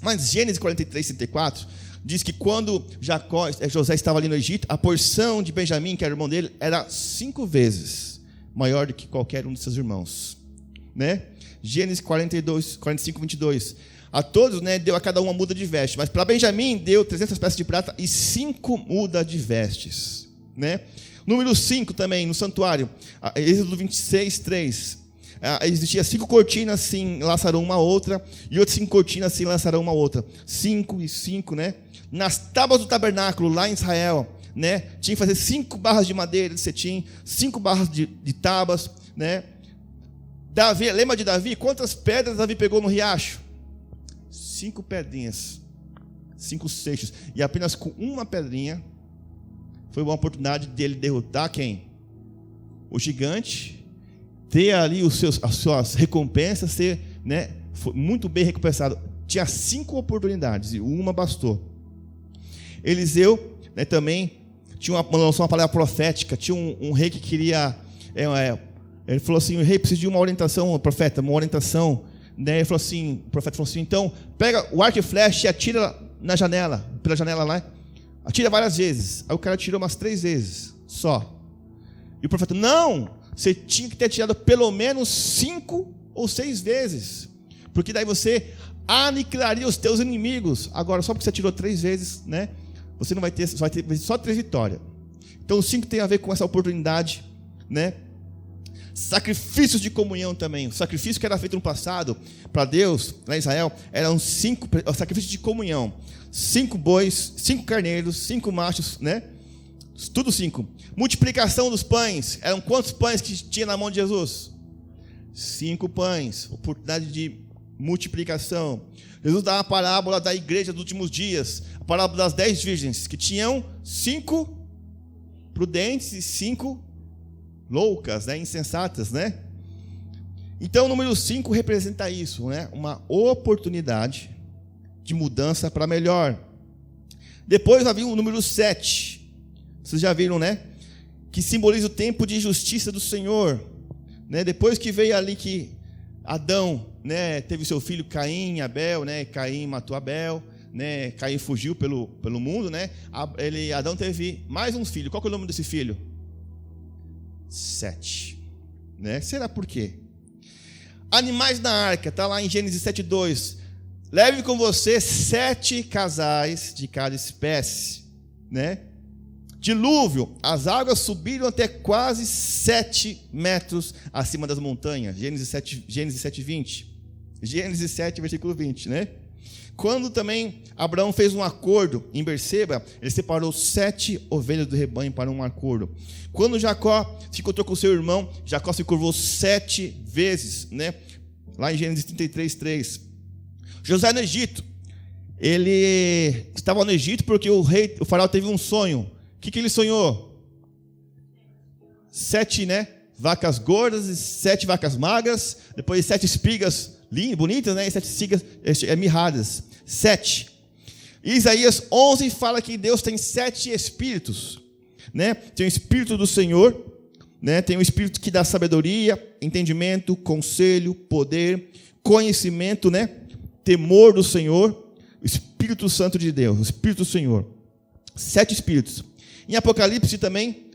Mas Gênesis 43, 34, diz que quando José estava ali no Egito, a porção de Benjamim, que era o irmão dele, era 5 vezes maior do que qualquer um de seus irmãos. Né? Gênesis 45, 22. A todos, né, deu a cada um uma muda de veste, mas para Benjamim deu 300 peças de prata e 5 mudas de vestes, né? Número 5 também, no santuário, Êxodo 26, 3. Existia 5 cortinas, se enlaçaram uma a outra, e outras 5 cortinas se enlaçaram uma a outra. 5 e 5, né? Nas tábuas do tabernáculo, lá em Israel, né, tinha que fazer 5 barras de madeira de cetim, 5 barras de tábuas, né? Davi, lembra de Davi? Quantas pedras Davi pegou no riacho? 5 pedrinhas, 5 seixos, e apenas com uma pedrinha foi uma oportunidade dele derrotar quem? O gigante, ter ali as suas recompensas, ser, né, muito bem recompensado. Tinha 5 oportunidades e uma bastou. Eliseu, né, também lançou uma palavra profética. Tinha um rei que queria, ele falou assim, o rei precisa de uma orientação, profeta, uma orientação. Né, ele falou assim, o profeta falou assim, então pega o arco e flecha e atira na janela, pela janela lá, atira várias vezes. Aí o cara atirou umas 3 vezes só. E o profeta, não, você tinha que ter atirado pelo menos 5 ou 6 vezes, porque daí você aniquilaria os teus inimigos. Agora, só porque você atirou 3 vezes, né, você não vai ter, vai ter só 3 vitórias. Então o 5 tem a ver com essa oportunidade, né? Sacrifícios de comunhão também. O sacrifício que era feito no passado para Deus, lá em Israel, eram 5 sacrifícios de comunhão. 5 bois, 5 carneiros, 5 machos, né? Tudo 5. Multiplicação dos pães. Eram quantos pães que tinha na mão de Jesus? 5 pães. Oportunidade de multiplicação. Jesus dá a parábola da igreja dos últimos dias. A parábola das 10 virgens, que tinham 5 prudentes e 5 loucas, né? Insensatas, né? Então o número 5 representa isso, né? Uma oportunidade de mudança para melhor. Depois havia o número 7. Vocês já viram, né? Que simboliza o tempo de justiça do Senhor, né? Depois que veio ali que Adão, né, teve seu filho Caim e Abel, né? Caim matou Abel, né? Caim fugiu pelo mundo, né? Adão teve mais um filho. Qual que é o nome desse filho? 7, né? Será por quê? Animais na arca, está lá em Gênesis 7:2. leve com você 7 casais de cada espécie, né? Dilúvio, as águas subiram até quase 7 metros acima das montanhas. Gênesis 7, 20. Gênesis 7, versículo 20, né? Quando também Abraão fez um acordo em Berseba, ele separou 7 ovelhas do rebanho para um acordo. Quando Jacó se encontrou com seu irmão, Jacó se curvou 7 vezes, né? Lá em Gênesis 33, 3. José no Egito, ele estava no Egito porque o faraó teve um sonho. O que ele sonhou? 7, né? Vacas gordas e 7 vacas magras, depois 7 espigas lindas, bonitas, né? E 7 espigas mirradas. 7. Isaías 11 fala que Deus tem 7 espíritos, né? Tem o espírito do Senhor, né? Tem o espírito que dá sabedoria, entendimento, conselho, poder, conhecimento, né? Temor do Senhor, o Espírito Santo de Deus, o Espírito do Senhor. 7 espíritos. Em Apocalipse também,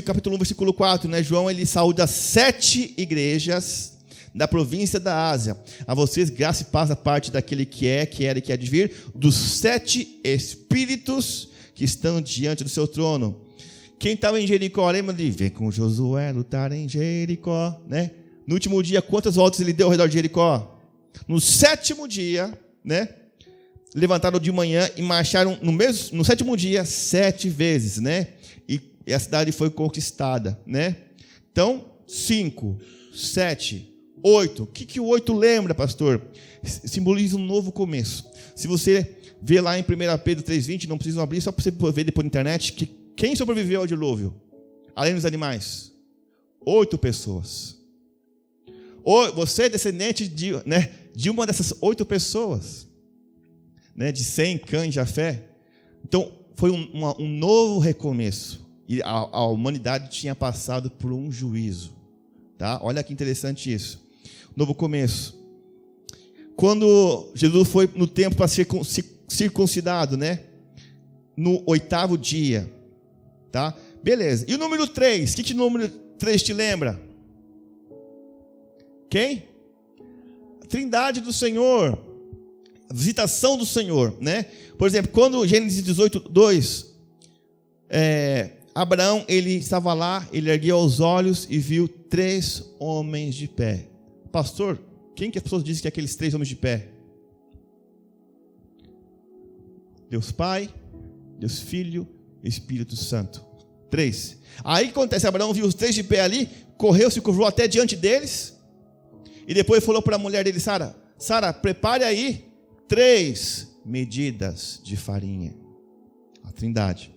capítulo 1, versículo 4, né? João, ele saúda 7 igrejas da província da Ásia. A vocês, graça e paz da parte daquele que é, que era e que há de vir, dos 7 espíritos que estão diante do seu trono. Quem estava em Jericó, lembra de ver com Josué lutar em Jericó, né? No último dia, quantas voltas ele deu ao redor de Jericó? No 7º dia, né? Levantaram de manhã e marcharam no 7º dia 7 vezes, né? E a cidade foi conquistada, né? Então, 5, 7, 8. O que o 8 lembra, pastor? Simboliza um novo começo. Se você vê lá em 1 Pedro 3,20, não precisa abrir, só para você ver depois na internet, que quem sobreviveu ao dilúvio? Além dos animais? 8 pessoas. Você é descendente de uma dessas 8 pessoas. Né, de Sem, Cã e Jafé. Então, foi um novo recomeço. E a humanidade tinha passado por um juízo. Tá? Olha que interessante isso. Novo começo. Quando Jesus foi no templo para ser circuncidado, né? No 8º dia. Tá? Beleza. E o número 3? O que o número 3 te lembra? Quem? A Trindade do Senhor. A visitação do Senhor, né? Por exemplo, quando Gênesis 18, 2, Abraão, ele estava lá, ele ergueu os olhos e viu 3 homens de pé. Pastor, quem que as pessoas dizem que é aqueles 3 homens de pé? Deus Pai, Deus Filho, Espírito Santo. 3. Aí o que acontece? Abraão viu os 3 de pé ali, correu, se curvou até diante deles, e depois falou para a mulher dele, Sara, prepare aí 3 medidas de farinha. A Trindade.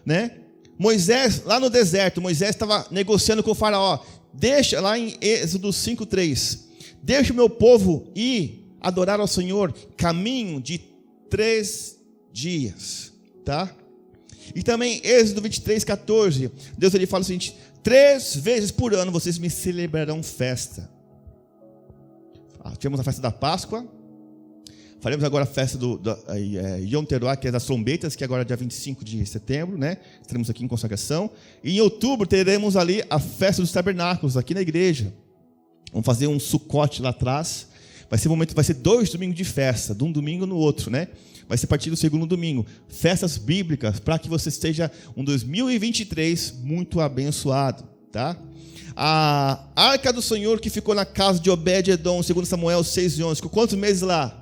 Né? Moisés, lá no deserto, Moisés estava negociando com o faraó. Deixa, lá em Êxodo 5:3. Deixa o meu povo ir adorar ao Senhor, caminho de 3 dias. Tá? E também Êxodo 23:14. Deus ele fala o seguinte: 3 vezes por ano vocês me celebrarão festa. Tivemos a festa da Páscoa. Faremos agora a festa do Yom Teruah, que é das trombetas, que é agora dia 25 de setembro, né? Estaremos aqui em consagração. E em outubro teremos ali a festa dos tabernáculos, aqui na igreja. Vamos fazer um sucote lá atrás. Vai ser 2 domingos de festa, de um domingo no outro, né? Vai ser a partir do 2º domingo. Festas bíblicas, para que você esteja um 2023 muito abençoado, tá? A Arca do Senhor que ficou na casa de Obed-Edom, segundo Samuel 6:11. Ficou quantos meses lá?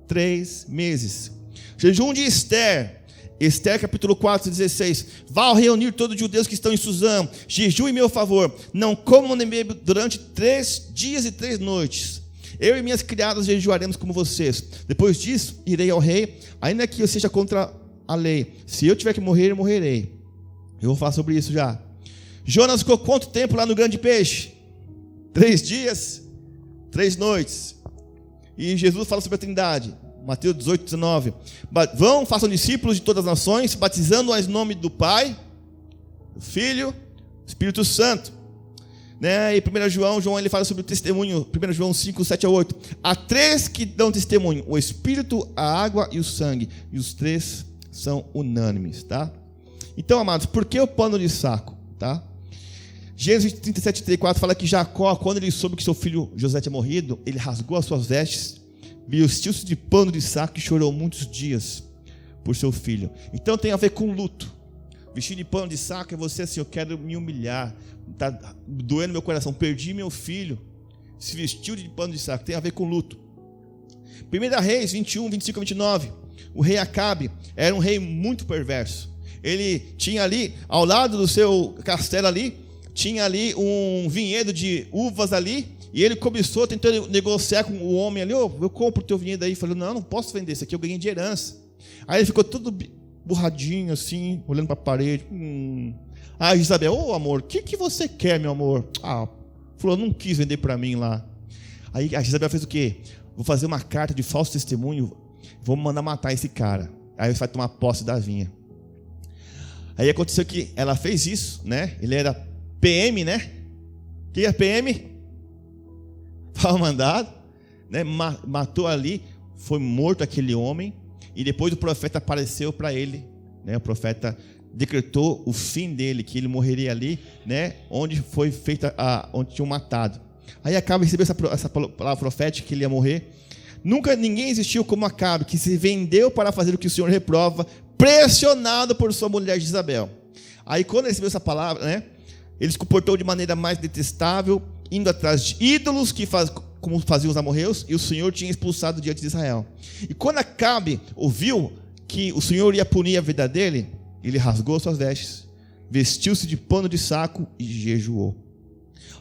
3 meses. Jejum de Esther. Esther capítulo 4:16. Vá reunir todos os judeus que estão em Suzã. Jejum em meu favor. Não comam nem bebam durante 3 dias e 3 noites. Eu e minhas criadas jejuaremos como vocês. Depois disso, irei ao rei, ainda que eu seja contra a lei. Se eu tiver que morrer, eu morrerei. Eu vou falar sobre isso já. Jonas ficou quanto tempo lá no grande peixe? 3 dias, 3 noites. E Jesus fala sobre a Trindade. Mateus 18:19. Vão, façam discípulos de todas as nações, batizando-os em nome do Pai, do Filho, do Espírito Santo. Né? E 1 João ele fala sobre o testemunho. 1 João 5:7-8. Há 3 que dão testemunho: o Espírito, a água e o sangue. E os 3 são unânimes, tá? Então, amados, por que o pano de saco? Tá? Gênesis 37:4 fala que Jacó, quando ele soube que seu filho José tinha morrido, ele rasgou as suas vestes vestiu-se de pano de saco e chorou muitos dias por seu filho. Então tem a ver com luto. Vestir de pano de saco é você assim, eu quero me humilhar, está doendo meu coração, perdi meu filho. Se vestiu de pano de saco, tem a ver com luto. 1 Reis 21, 25 a 29. O rei Acabe era um rei muito perverso. Ele tinha ali, ao lado do seu castelo ali, tinha ali um vinhedo de uvas ali, e ele começou tentando negociar com o homem ali, eu compro o teu vinhedo aí. Falei, não posso vender, isso aqui eu ganhei de herança. Aí ele ficou todo burradinho assim, olhando para a parede. Aí Isabel, amor, o que você quer, meu amor? Falou, não quis vender para mim lá. Aí a Isabel fez o quê? Vou fazer uma carta de falso testemunho, vou mandar matar esse cara. Aí você vai tomar posse da vinha. Aí aconteceu que ela fez isso, né? Ele era PM, né? O que é PM? Fala mandado, né? Matou ali, foi morto aquele homem. E depois o profeta apareceu para ele, né? O profeta decretou o fim dele, que ele morreria ali, né? Onde foi feita, onde tinham matado. Aí Acabe recebeu essa palavra profética que ele ia morrer. Nunca ninguém existiu como Acabe, que se vendeu para fazer o que o Senhor reprova, pressionado por sua mulher Jezabel. Aí quando ele recebeu essa palavra, né? Ele se comportou de maneira mais detestável, indo atrás de ídolos como faziam os amorreus, e o Senhor tinha expulsado diante de Israel. E quando Acabe ouviu que o Senhor ia punir a vida dele, ele rasgou suas vestes, vestiu-se de pano de saco e jejuou.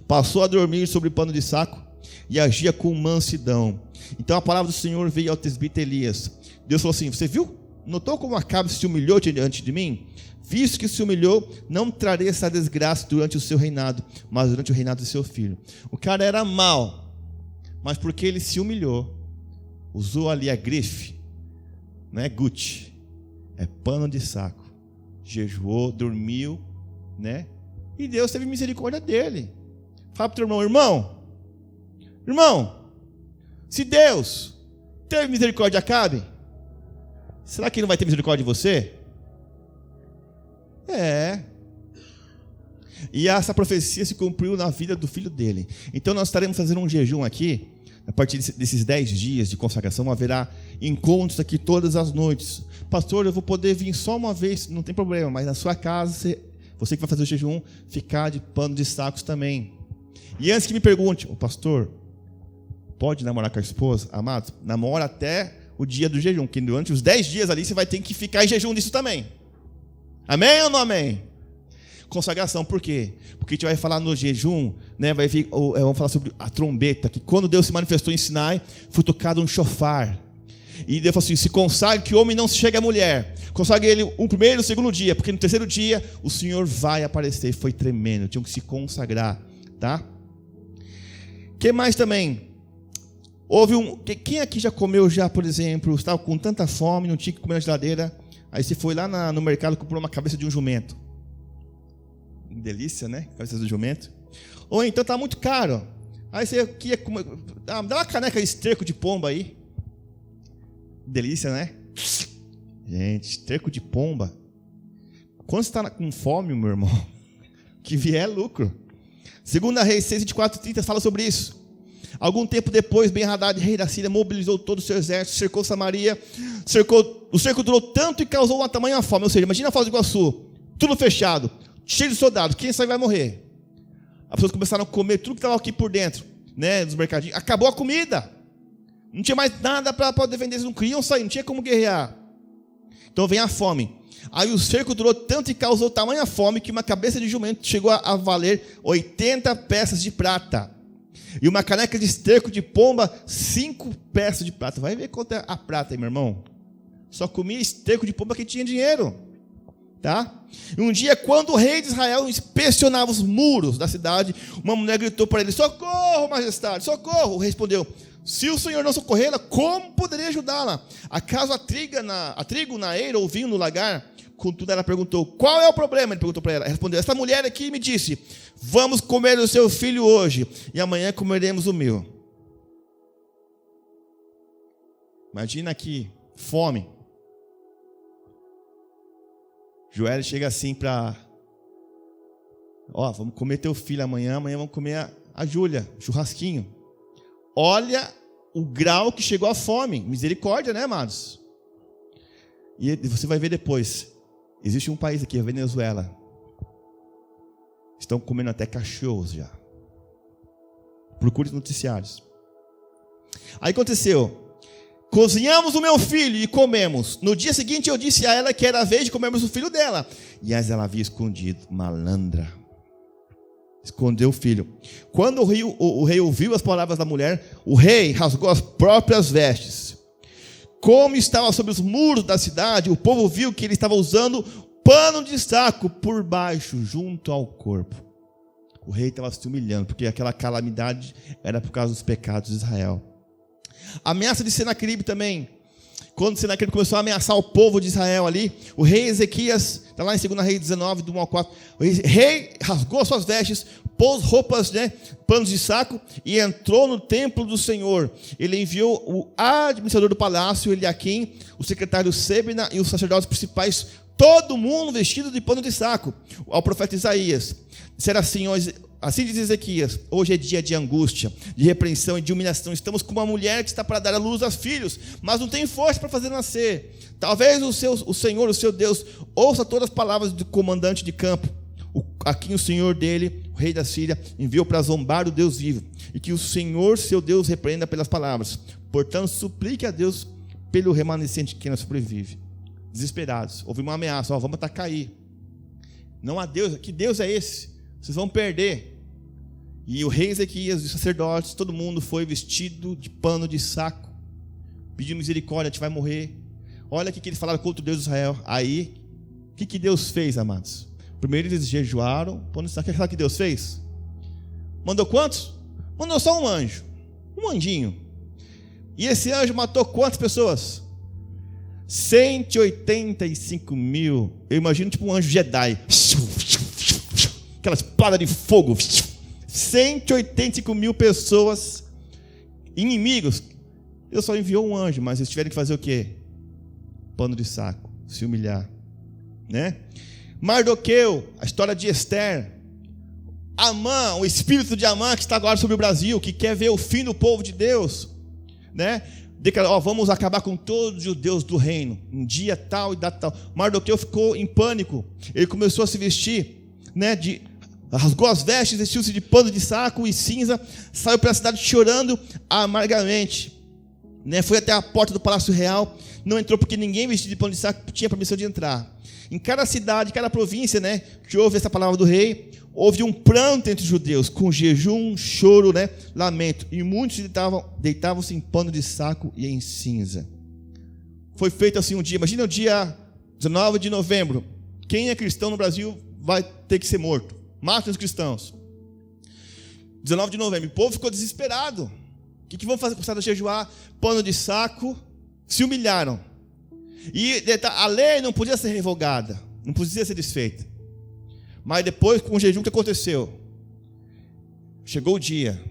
Passou a dormir sobre pano de saco e agia com mansidão. Então a palavra do Senhor veio ao tesbita Elias. Deus falou assim, você viu? Notou como Acabe se humilhou diante de mim? Visto que se humilhou, não trarei essa desgraça durante o seu reinado, mas durante o reinado de seu filho. O cara era mau, mas porque ele se humilhou, usou ali a grife, não é Gucci, é pano de saco, jejuou, dormiu, né? E Deus teve misericórdia dele. Fala para o teu irmão, se Deus teve misericórdia de Acabe, será que ele não vai ter misericórdia de você? E essa profecia se cumpriu na vida do filho dele. Então nós estaremos fazendo um jejum aqui. A partir desses 10 dias de consagração, haverá encontros aqui todas as noites. Pastor, eu vou poder vir só uma vez, não tem problema, mas na sua casa, você que vai fazer o jejum, ficar de pano de sacos também. E antes que me pergunte, pastor, pode namorar com a esposa? Amados, namora até o dia do jejum, que durante os 10 dias ali você vai ter que ficar em jejum disso também. Amém ou não amém? Consagração, por quê? Porque a gente vai falar no jejum, né? Vamos falar sobre a trombeta, que quando Deus se manifestou em Sinai, foi tocado um shofar. E Deus falou assim, se consagre que o homem não se chegue à mulher. Consagre ele o primeiro e o segundo dia, porque no terceiro dia o Senhor vai aparecer. Foi tremendo, tinham que se consagrar, tá? O que mais também? Quem aqui já comeu por exemplo, estava com tanta fome, não tinha que comer na geladeira, aí você foi lá no mercado e comprou uma cabeça de um jumento. Delícia, né? Cabeça do jumento. Ou então tá muito caro. Aí você queria comer, dá uma caneca de esterco de pomba aí. Delícia, né? Gente, esterco de pomba. Quando você está com fome, meu irmão, que vier é lucro. 2 Reis 6, 24 e 30 fala sobre isso. Algum tempo depois, Ben-Hadad, rei da Síria, mobilizou todo o seu exército, cercou Samaria. O cerco durou tanto e causou uma tamanha fome. Ou seja, imagina a Foz do Iguaçu, tudo fechado, cheio de soldados, quem sabe vai morrer. As pessoas começaram a comer tudo que estava aqui por dentro, né, dos mercadinhos. Acabou a comida. Não tinha mais nada para poder vender, eles não queriam sair, não tinha como guerrear. Então vem a fome. Aí o cerco durou tanto e causou tamanha fome que uma cabeça de jumento chegou a valer 80 peças de prata. E uma caneca de esterco de pomba, 5 peças de prata. Vai ver quanto é a prata aí, meu irmão. Só comia esterco de pomba que tinha dinheiro. Tá? E um dia, quando o rei de Israel inspecionava os muros da cidade, uma mulher gritou para ele, socorro, majestade, socorro. Ele respondeu, se o Senhor não socorrê-la, como poderia ajudá-la? Acaso há trigo na eira ou vinho no lagar? Contudo, ela perguntou, qual é o problema? Ele perguntou para ela. Ela respondeu, essa mulher aqui me disse, vamos comer o seu filho hoje, e amanhã comeremos o meu. Imagina aqui, fome. Joel chega assim para, vamos comer teu filho amanhã vamos comer a Júlia, churrasquinho. Olha o grau que chegou a fome. Misericórdia, né, amados? E você vai ver depois. Existe um país aqui, a Venezuela. Estão comendo até cachorros já. Procure os noticiários. Aí aconteceu. Cozinhamos o meu filho e comemos. No dia seguinte eu disse a ela que era a vez de comermos o filho dela. E ela havia escondido. Malandra. Escondeu o filho. Quando o rei ouviu as palavras da mulher, o rei rasgou as próprias vestes. Como estava sobre os muros da cidade, o povo viu que ele estava usando pano de saco por baixo, junto ao corpo. O rei estava se humilhando, porque aquela calamidade era por causa dos pecados de Israel. A ameaça de Senaqueribe também. Quando Senaqueribe começou a ameaçar o povo de Israel ali, o rei Ezequias, está lá em 2 Reis 19, do 1 ao 4, o rei rasgou suas vestes, pôs roupas, panos de saco, e entrou no templo do Senhor. Ele enviou o administrador do palácio, Eliaquim, o secretário Sebna e os sacerdotes principais, todo mundo vestido de pano de saco, ao profeta Isaías. Disseram assim diz Ezequias: hoje é dia de angústia, de repreensão e de humilhação. Estamos com uma mulher que está para dar à luz a filhos, mas não tem força para fazer nascer. Talvez o Senhor, o seu Deus, ouça todas as palavras do comandante de campo, a quem o Senhor dele, o rei da Síria, enviou para zombar o Deus vivo, e que o Senhor, seu Deus, repreenda pelas palavras. Portanto, suplique a Deus pelo remanescente que ainda sobrevive. Desesperados, houve uma ameaça: vamos atacar aí. Não há Deus, que Deus é esse? Vocês vão perder. E o rei Ezequias, os sacerdotes, todo mundo foi vestido de pano de saco, pedindo misericórdia: a gente vai morrer. Olha o que eles falaram contra o Deus de Israel. Aí, o que Deus fez, amados? Primeiro eles jejuaram, pano de saco. O que Deus fez? Mandou quantos? Mandou só um anjo, um anjinho. E esse anjo matou quantas pessoas? 185 mil. Eu imagino tipo um anjo Jedi, aquela espada de fogo. 185 mil pessoas, inimigos. Deus só enviou um anjo, mas eles tiveram que fazer o quê? Pano de saco, se humilhar, né? Mardoqueu, a história de Esther. Amã, o espírito de Amã que está agora sobre o Brasil, que quer ver o fim do povo de Deus, né? Declarou: vamos acabar com todos os judeus do reino, um dia tal e data tal. Mardoqueu ficou em pânico. Ele começou a se vestir, rasgou as vestes, vestiu-se de pano de saco e cinza, saiu para a cidade chorando amargamente, foi até a porta do Palácio Real. Não entrou porque ninguém vestido de pano de saco tinha permissão de entrar. Em cada cidade, cada província, que houve essa palavra do rei, houve um pranto entre os judeus, com jejum, choro, lamento, e muitos deitavam-se em pano de saco e em cinza. Foi feito assim um dia. Imagina o dia 19 de novembro. Quem é cristão no Brasil vai ter que ser morto. Matem os cristãos. 19 de novembro, o povo ficou desesperado. O que vão fazer? Começaram a jejuar, pano de saco, se humilharam. E a lei não podia ser revogada, não podia ser desfeita. Mas depois, com o jejum, o que aconteceu? Chegou o dia.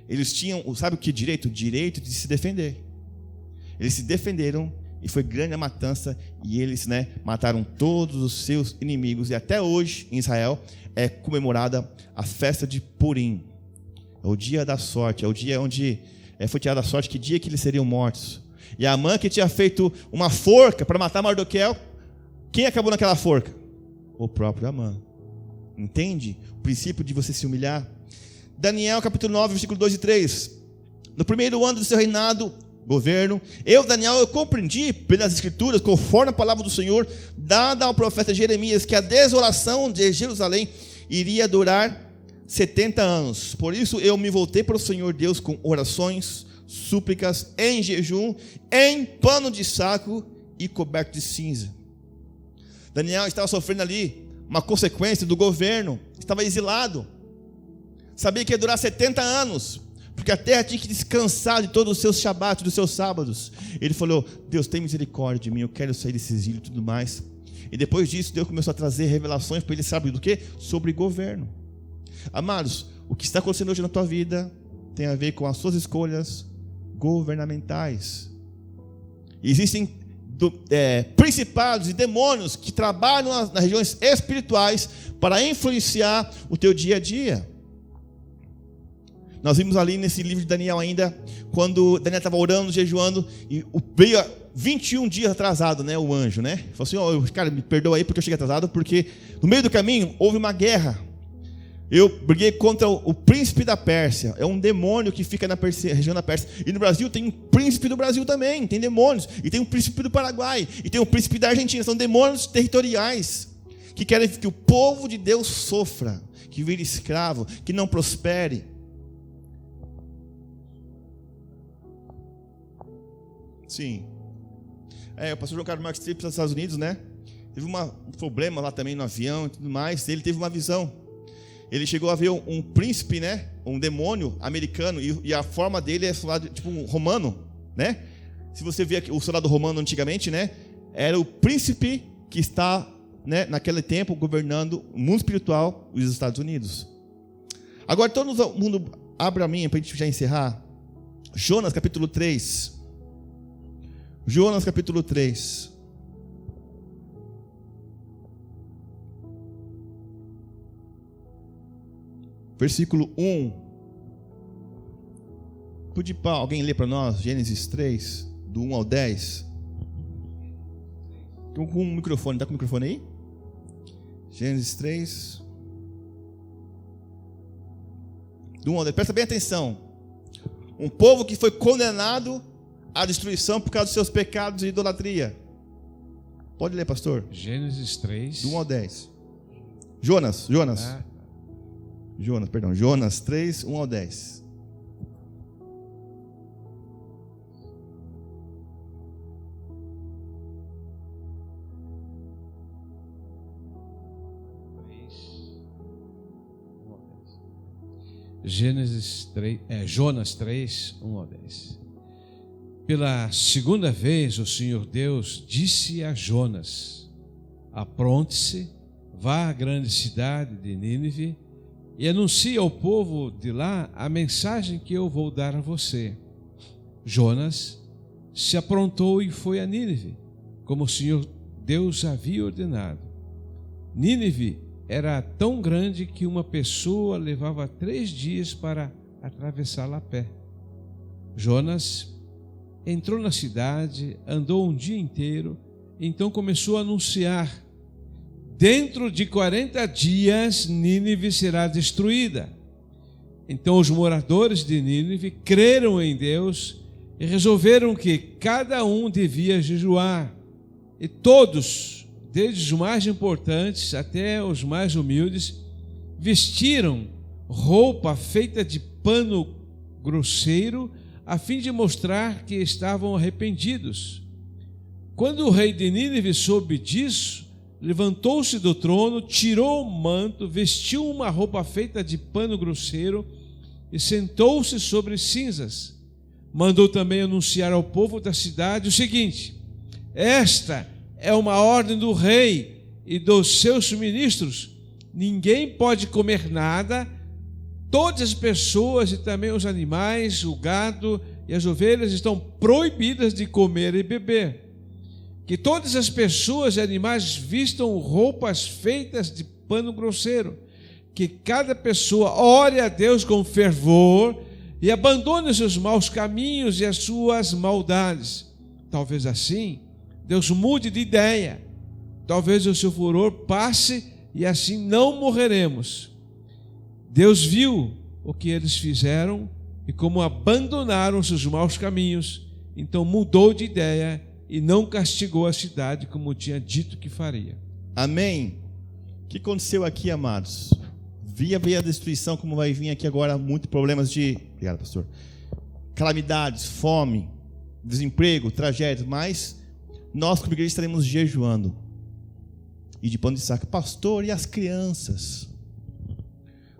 Eles tinham, sabe o que direito? O direito de se defender. Eles se defenderam e foi grande a matança. E eles mataram todos os seus inimigos. E até hoje, em Israel, é comemorada a festa de Purim. É o dia da sorte. É o dia onde foi tirada a sorte. Que dia que eles seriam mortos. E a Amã, que tinha feito uma forca para matar Mardoqueu, quem acabou naquela forca? O próprio Amã. Entende? O princípio de você se humilhar. Daniel capítulo 9, versículo 2 e 3. No primeiro ano do seu reinado, governo, eu compreendi pelas escrituras, conforme a palavra do Senhor, dada ao profeta Jeremias, que a desolação de Jerusalém iria durar 70 anos. Por isso eu me voltei para o Senhor Deus com orações, súplicas, em jejum, em pano de saco e coberto de cinza. Daniel estava sofrendo ali uma consequência do governo, estava exilado. Sabia que ia durar 70 anos, porque a terra tinha que descansar de todos os seus shabat, dos seus sábados. Ele falou: Deus, tem misericórdia de mim, eu quero sair desse exílio e tudo mais. E depois disso, Deus começou a trazer revelações para ele, sabe do quê? Sobre governo. Amados, o que está acontecendo hoje na tua vida tem a ver com as suas escolhas governamentais. Existem principados e demônios que trabalham nas regiões espirituais para influenciar o teu dia a dia. Nós vimos ali nesse livro de Daniel ainda, quando Daniel estava orando, jejuando, e veio 21 dias atrasado, né, o anjo, né? Falou assim, cara, me perdoa aí porque eu cheguei atrasado, porque no meio do caminho houve uma guerra. Eu briguei contra o príncipe da Pérsia. É um demônio que fica na região da Pérsia. E no Brasil tem um príncipe do Brasil também, tem demônios. E tem um príncipe do Paraguai, e tem um príncipe da Argentina. São demônios territoriais que querem que o povo de Deus sofra, que vire escravo, que não prospere. Sim. O pastor João Carlos Marques teve para os Estados Unidos, né? Teve um problema lá também no avião e tudo mais. Ele teve uma visão. Ele chegou a ver um príncipe, né? Um demônio americano, e a forma dele é tipo um romano, né? Se você vê o soldado romano antigamente, né? Era o príncipe que está, né, naquele tempo governando o mundo espiritual dos Estados Unidos. Agora todo mundo abre a minha para a gente já encerrar. Jonas capítulo 3. Jonas capítulo 3. Versículo 1. Pude alguém ler para nós Gênesis 3, do 1 ao 10? Estou com um microfone, está com o microfone aí? Gênesis 3, do 1 ao 10. Presta bem atenção. Um povo que foi condenado à destruição por causa dos seus pecados e idolatria. Pode ler, pastor? Gênesis 3. Do 1 ao 10. Jonas. Jonas 3, 1 ao 10. Jonas 3, 1 ao 10. Pela segunda vez o Senhor Deus disse a Jonas: apronte-se, vá à grande cidade de Nínive e anuncie ao povo de lá a mensagem que eu vou dar a você. Jonas se aprontou e foi a Nínive, como o Senhor Deus havia ordenado. Nínive era tão grande que uma pessoa levava 3 dias para atravessá-la a pé. Jonas entrou na cidade, andou um dia inteiro, então começou a anunciar: dentro de 40 dias Nínive será destruída. Então os moradores de Nínive creram em Deus e resolveram que cada um devia jejuar. E todos, desde os mais importantes até os mais humildes, vestiram roupa feita de pano grosseiro, a fim de mostrar que estavam arrependidos. Quando o rei de Nínive soube disso, levantou-se do trono, tirou o manto, vestiu uma roupa feita de pano grosseiro e sentou-se sobre cinzas. Mandou também anunciar ao povo da cidade o seguinte: esta é uma ordem do rei e dos seus ministros: ninguém pode comer nada. Todas as pessoas e também os animais, o gado e as ovelhas estão proibidas de comer e beber. Que todas as pessoas e animais vistam roupas feitas de pano grosseiro. Que cada pessoa ore a Deus com fervor e abandone os seus maus caminhos e as suas maldades. Talvez assim Deus mude de ideia. Talvez o seu furor passe e assim não morreremos. Deus viu o que eles fizeram e como abandonaram seus maus caminhos, então mudou de ideia e não castigou a cidade como tinha dito que faria. Amém. O que aconteceu aqui, amados? Veio a destruição, como vai vir aqui agora, muitos problemas de... Obrigado, pastor. Calamidades, fome, desemprego, tragédias, mas nós como igreja estaremos jejuando. E de pano de saco. Pastor, e as crianças?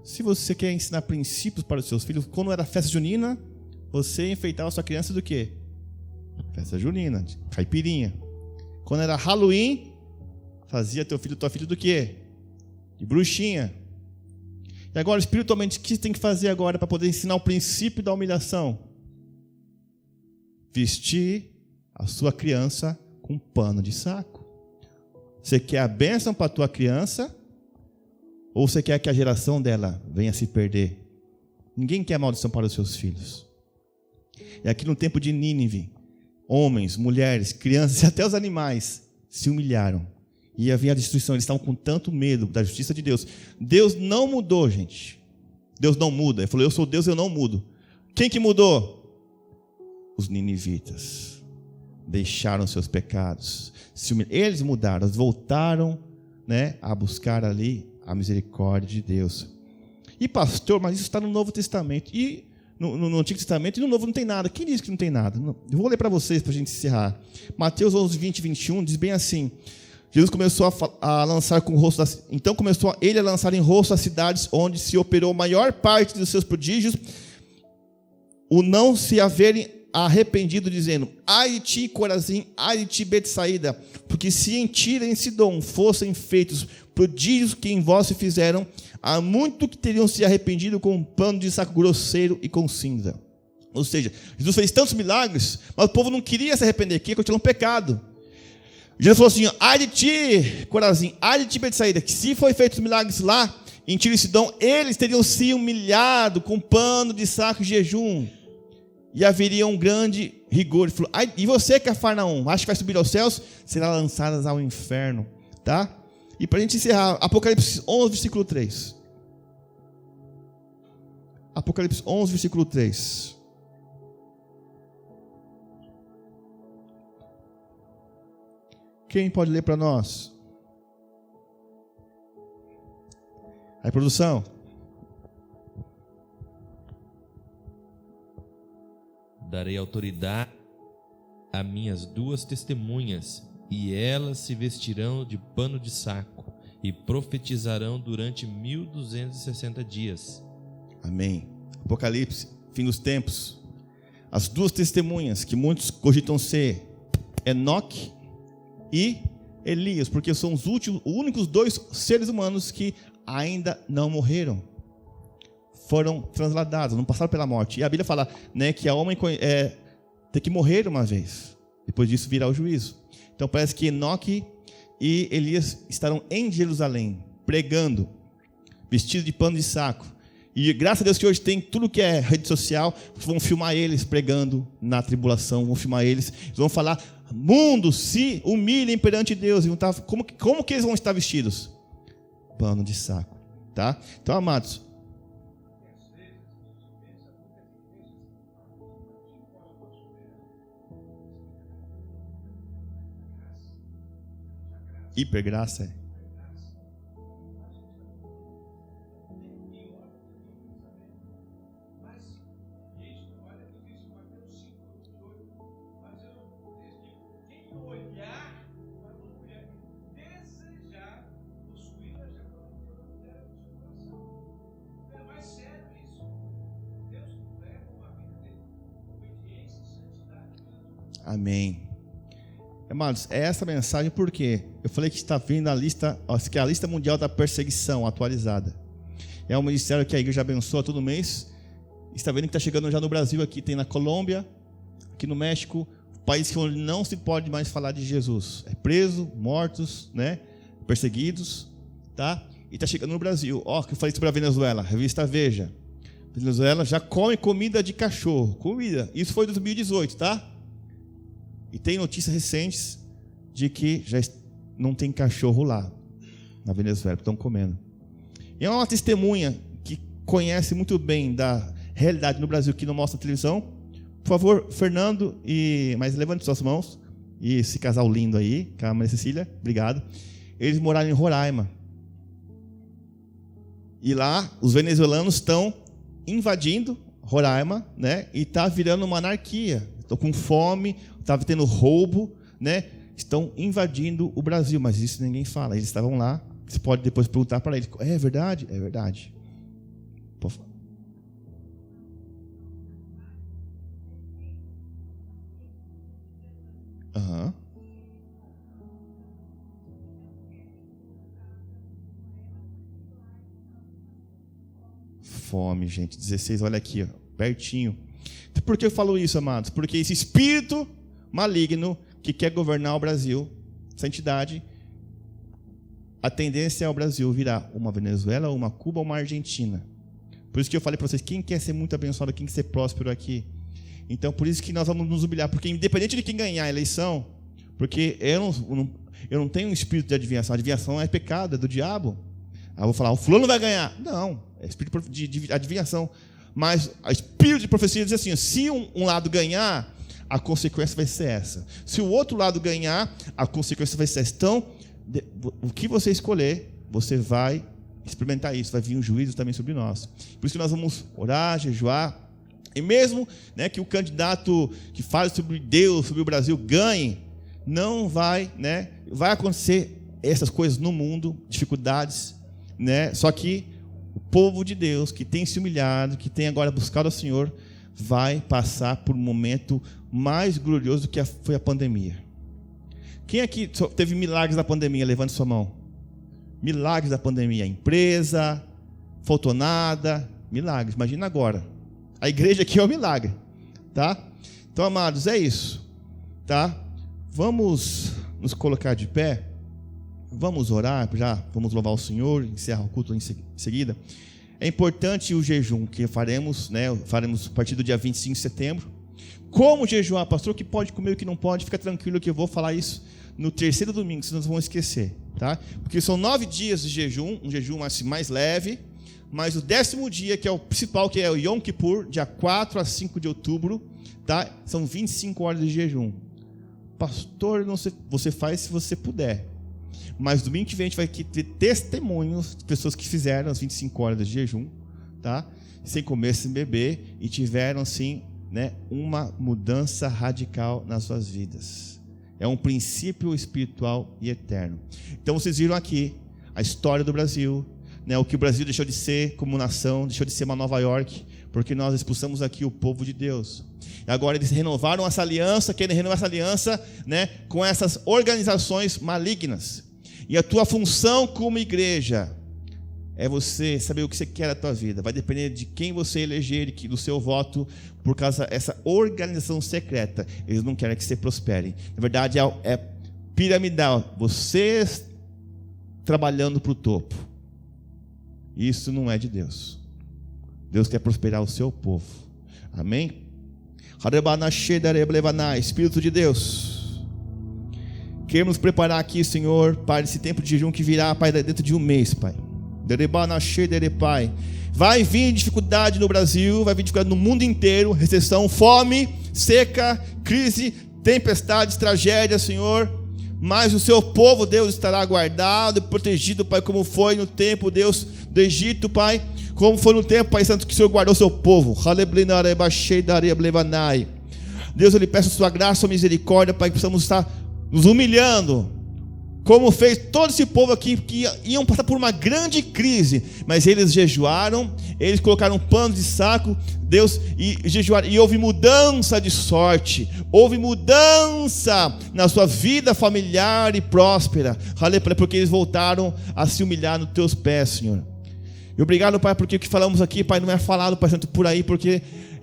Se você quer ensinar princípios para os seus filhos, quando era festa junina, você enfeitava a sua criança do quê? Festa junina, de caipirinha. Quando era Halloween, fazia tua filha do quê? De bruxinha. E agora, espiritualmente, o que você tem que fazer agora para poder ensinar o princípio da humilhação? Vestir a sua criança com pano de saco. Você quer a bênção para a tua criança? Ou você quer que a geração dela venha se perder? Ninguém quer maldição para os seus filhos. E aqui no tempo de Nínive, homens, mulheres, crianças e até os animais se humilharam. E havia a destruição. Eles estavam com tanto medo da justiça de Deus. Deus não mudou, gente. Deus não muda. Ele falou, eu sou Deus, eu não mudo. Quem que mudou? Os ninivitas. Deixaram seus pecados. Eles mudaram, eles voltaram, né, a buscar ali a misericórdia de Deus. E pastor, mas isso está no Novo Testamento. E no Antigo Testamento e no Novo não tem nada. Quem diz que não tem nada? Eu vou ler para vocês, para a gente encerrar. Mateus 11, 20 e 21 diz bem assim. Jesus começou a lançar com o rosto então começou ele a lançar em rosto as cidades onde se operou a maior parte dos seus prodígios, o não se haverem arrependido, dizendo, ai de ti, Corazim, ai de ti, Betsaída, porque se em Tiro e em Sidom fossem feitos prodígios que em vós se fizeram, há muito que teriam se arrependido com um pano de saco grosseiro e com cinza. Ou seja, Jesus fez tantos milagres, mas o povo não queria se arrepender, queria continuar no pecado. Jesus falou assim, ai de ti, Corazim, ai de ti, Betsaída, que se foi feitos milagres lá, em Tiro e Sidom, eles teriam se humilhado com pano de saco e jejum, e haveria um grande rigor. Ele falou, ai, e você, Cafarnaum, acha que vai subir aos céus? Será lançadas ao inferno, tá? E para a gente encerrar, Apocalipse 11, versículo 3. Apocalipse 11, versículo 3. Quem pode ler para nós? Aí, produção. Darei autoridade a minhas duas testemunhas, e elas se vestirão de pano de saco, e profetizarão durante 1260 dias. Amém. Apocalipse, fim dos tempos. As duas testemunhas que muitos cogitam ser Enoque e Elias, porque são os únicos dois seres humanos que ainda não morreram. Foram transladados, não passaram pela morte. E a Bíblia fala, né, que a homem tem que morrer uma vez. Depois disso virá o juízo. Então parece que Enoque e Elias estarão em Jerusalém, pregando, vestidos de pano de saco. E graças a Deus que hoje tem tudo que é rede social, vão filmar eles pregando na tribulação, vão filmar eles vão falar, mundo, se humilhem perante Deus. E vão estar, como que eles vão estar vestidos? Pano de saco, tá? Então, amados, hipergraça é. Amém. Amados, é essa mensagem porque eu falei que está vindo a lista, que é a lista mundial da perseguição atualizada. É um ministério que a igreja abençoa todo mês. Está vendo que está chegando já no Brasil aqui, tem na Colômbia, aqui no México, país onde não se pode mais falar de Jesus. É preso, mortos, né? Perseguidos, tá? E está chegando no Brasil. Ó, que eu falei sobre a Venezuela, revista Veja. Venezuela já come comida de cachorro, comida. Isso foi em 2018, tá? E tem notícias recentes de que já não tem cachorro lá, na Venezuela, estão comendo. E é uma testemunha que conhece muito bem da realidade no Brasil, que não mostra na televisão. Por favor, Fernando, mas levante suas mãos. E esse casal lindo aí, com a Maria Cecília, obrigado. Eles moraram em Roraima. E lá, os venezuelanos estão invadindo Roraima, né? E está virando uma anarquia. Estão com fome, estava tendo roubo, né? Estão invadindo o Brasil, mas isso ninguém fala. Eles estavam lá, você pode depois perguntar para eles. É verdade? É verdade. Pode falar. Aham. Fome, gente. 16, olha aqui, ó, pertinho. Por que eu falo isso, amados? Porque esse espírito maligno que quer governar o Brasil, essa entidade, a tendência é o Brasil virar uma Venezuela, uma Cuba ou uma Argentina. Por isso que eu falei para vocês, quem quer ser muito abençoado, quem quer ser próspero aqui? Então, por isso que nós vamos nos humilhar, porque independente de quem ganhar a eleição, porque eu não tenho um espírito de adivinhação. A adivinhação é pecado, é do diabo. Aí eu vou falar, o fulano vai ganhar. Não, é espírito de adivinhação. Mas o espírito de profecia diz assim, se um lado ganhar, a consequência vai ser essa. Se o outro lado ganhar, a consequência vai ser essa. Então, o que você escolher, você vai experimentar isso. Vai vir um juízo também sobre nós. Por isso que nós vamos orar, jejuar. E mesmo, né, que o candidato que fala sobre Deus, sobre o Brasil, ganhe, não vai, né, vai acontecer essas coisas no mundo, dificuldades, né? Só que o povo de Deus, que tem se humilhado, que tem agora buscado ao Senhor, vai passar por um momento mais glorioso do que foi a pandemia. Quem aqui teve milagres da pandemia? Levante sua mão. Milagres da pandemia. Empresa, faltou nada, milagres. Imagina agora. A igreja aqui é um milagre, tá? Então, amados, é isso, tá? Vamos nos colocar de pé. Vamos orar, já vamos louvar o Senhor, encerrar o culto em seguida. É importante o jejum que faremos, né? Faremos a partir do dia 25 de setembro. Como jejuar, pastor? O que pode comer, o que não pode? Fica tranquilo que eu vou falar isso no terceiro domingo, senão vocês vão esquecer, tá? Porque são 9 dias de jejum, um jejum mais leve, mas o 10º dia, que é o principal, que é o Yom Kippur, dia 4 a 5 de outubro, tá? São 25 horas de jejum. Pastor, não sei, você faz se você puder. Mas domingo que vem a gente vai ter testemunhos de pessoas que fizeram as 25 horas de jejum, tá? Sem comer, sem beber, e tiveram, assim, né, uma mudança radical nas suas vidas. É um princípio espiritual e eterno. Então vocês viram aqui a história do Brasil, né, o que o Brasil deixou de ser como nação, deixou de ser uma Nova York, porque nós expulsamos aqui o povo de Deus. E agora eles renovaram essa aliança, querem renovar essa aliança, né, com essas organizações malignas. E a tua função como igreja é você saber o que você quer da tua vida. Vai depender de quem você eleger, do seu voto, por causa dessa organização secreta. Eles não querem que você prospere. Na verdade, é piramidal. Você trabalhando para o topo. Isso não é de Deus. Deus quer prosperar o seu povo. Amém? Espírito de Deus, queremos preparar aqui, Senhor, para esse tempo de jejum que virá, Pai, dentro de um mês, Pai. Pai, vai vir dificuldade no Brasil, vai vir dificuldade no mundo inteiro, recessão, fome, seca, crise, tempestades, tragédias, Senhor. Mas o seu povo, Deus, estará guardado e protegido, Pai, como foi no tempo, Deus, do Egito, Pai, como foi no tempo, Pai Santo, que o Senhor guardou o seu povo. Deus, eu lhe peço a sua graça, a sua misericórdia, Pai, que possamos estar nos humilhando, como fez todo esse povo aqui, que iam passar por uma grande crise, mas eles jejuaram, eles colocaram pano de saco, Deus, e jejuaram, e houve mudança de sorte, houve mudança na sua vida familiar e próspera, porque eles voltaram a se humilhar nos teus pés, Senhor. E obrigado, Pai, porque o que falamos aqui, Pai, não é falado, Pai Santo, por aí, porque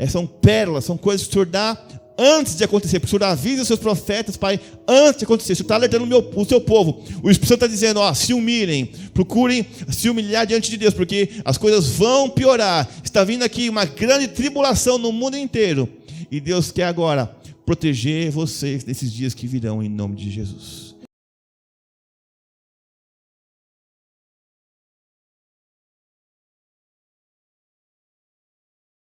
são pérolas, são coisas que o Senhor dá antes de acontecer, porque o Senhor avisa os seus profetas, Pai, antes de acontecer. O Senhor está alertando o seu povo. O Espírito Santo está dizendo, se humilhem, procurem se humilhar diante de Deus, porque as coisas vão piorar. Está vindo aqui uma grande tribulação no mundo inteiro, e Deus quer agora proteger vocês nesses dias que virão, em nome de Jesus.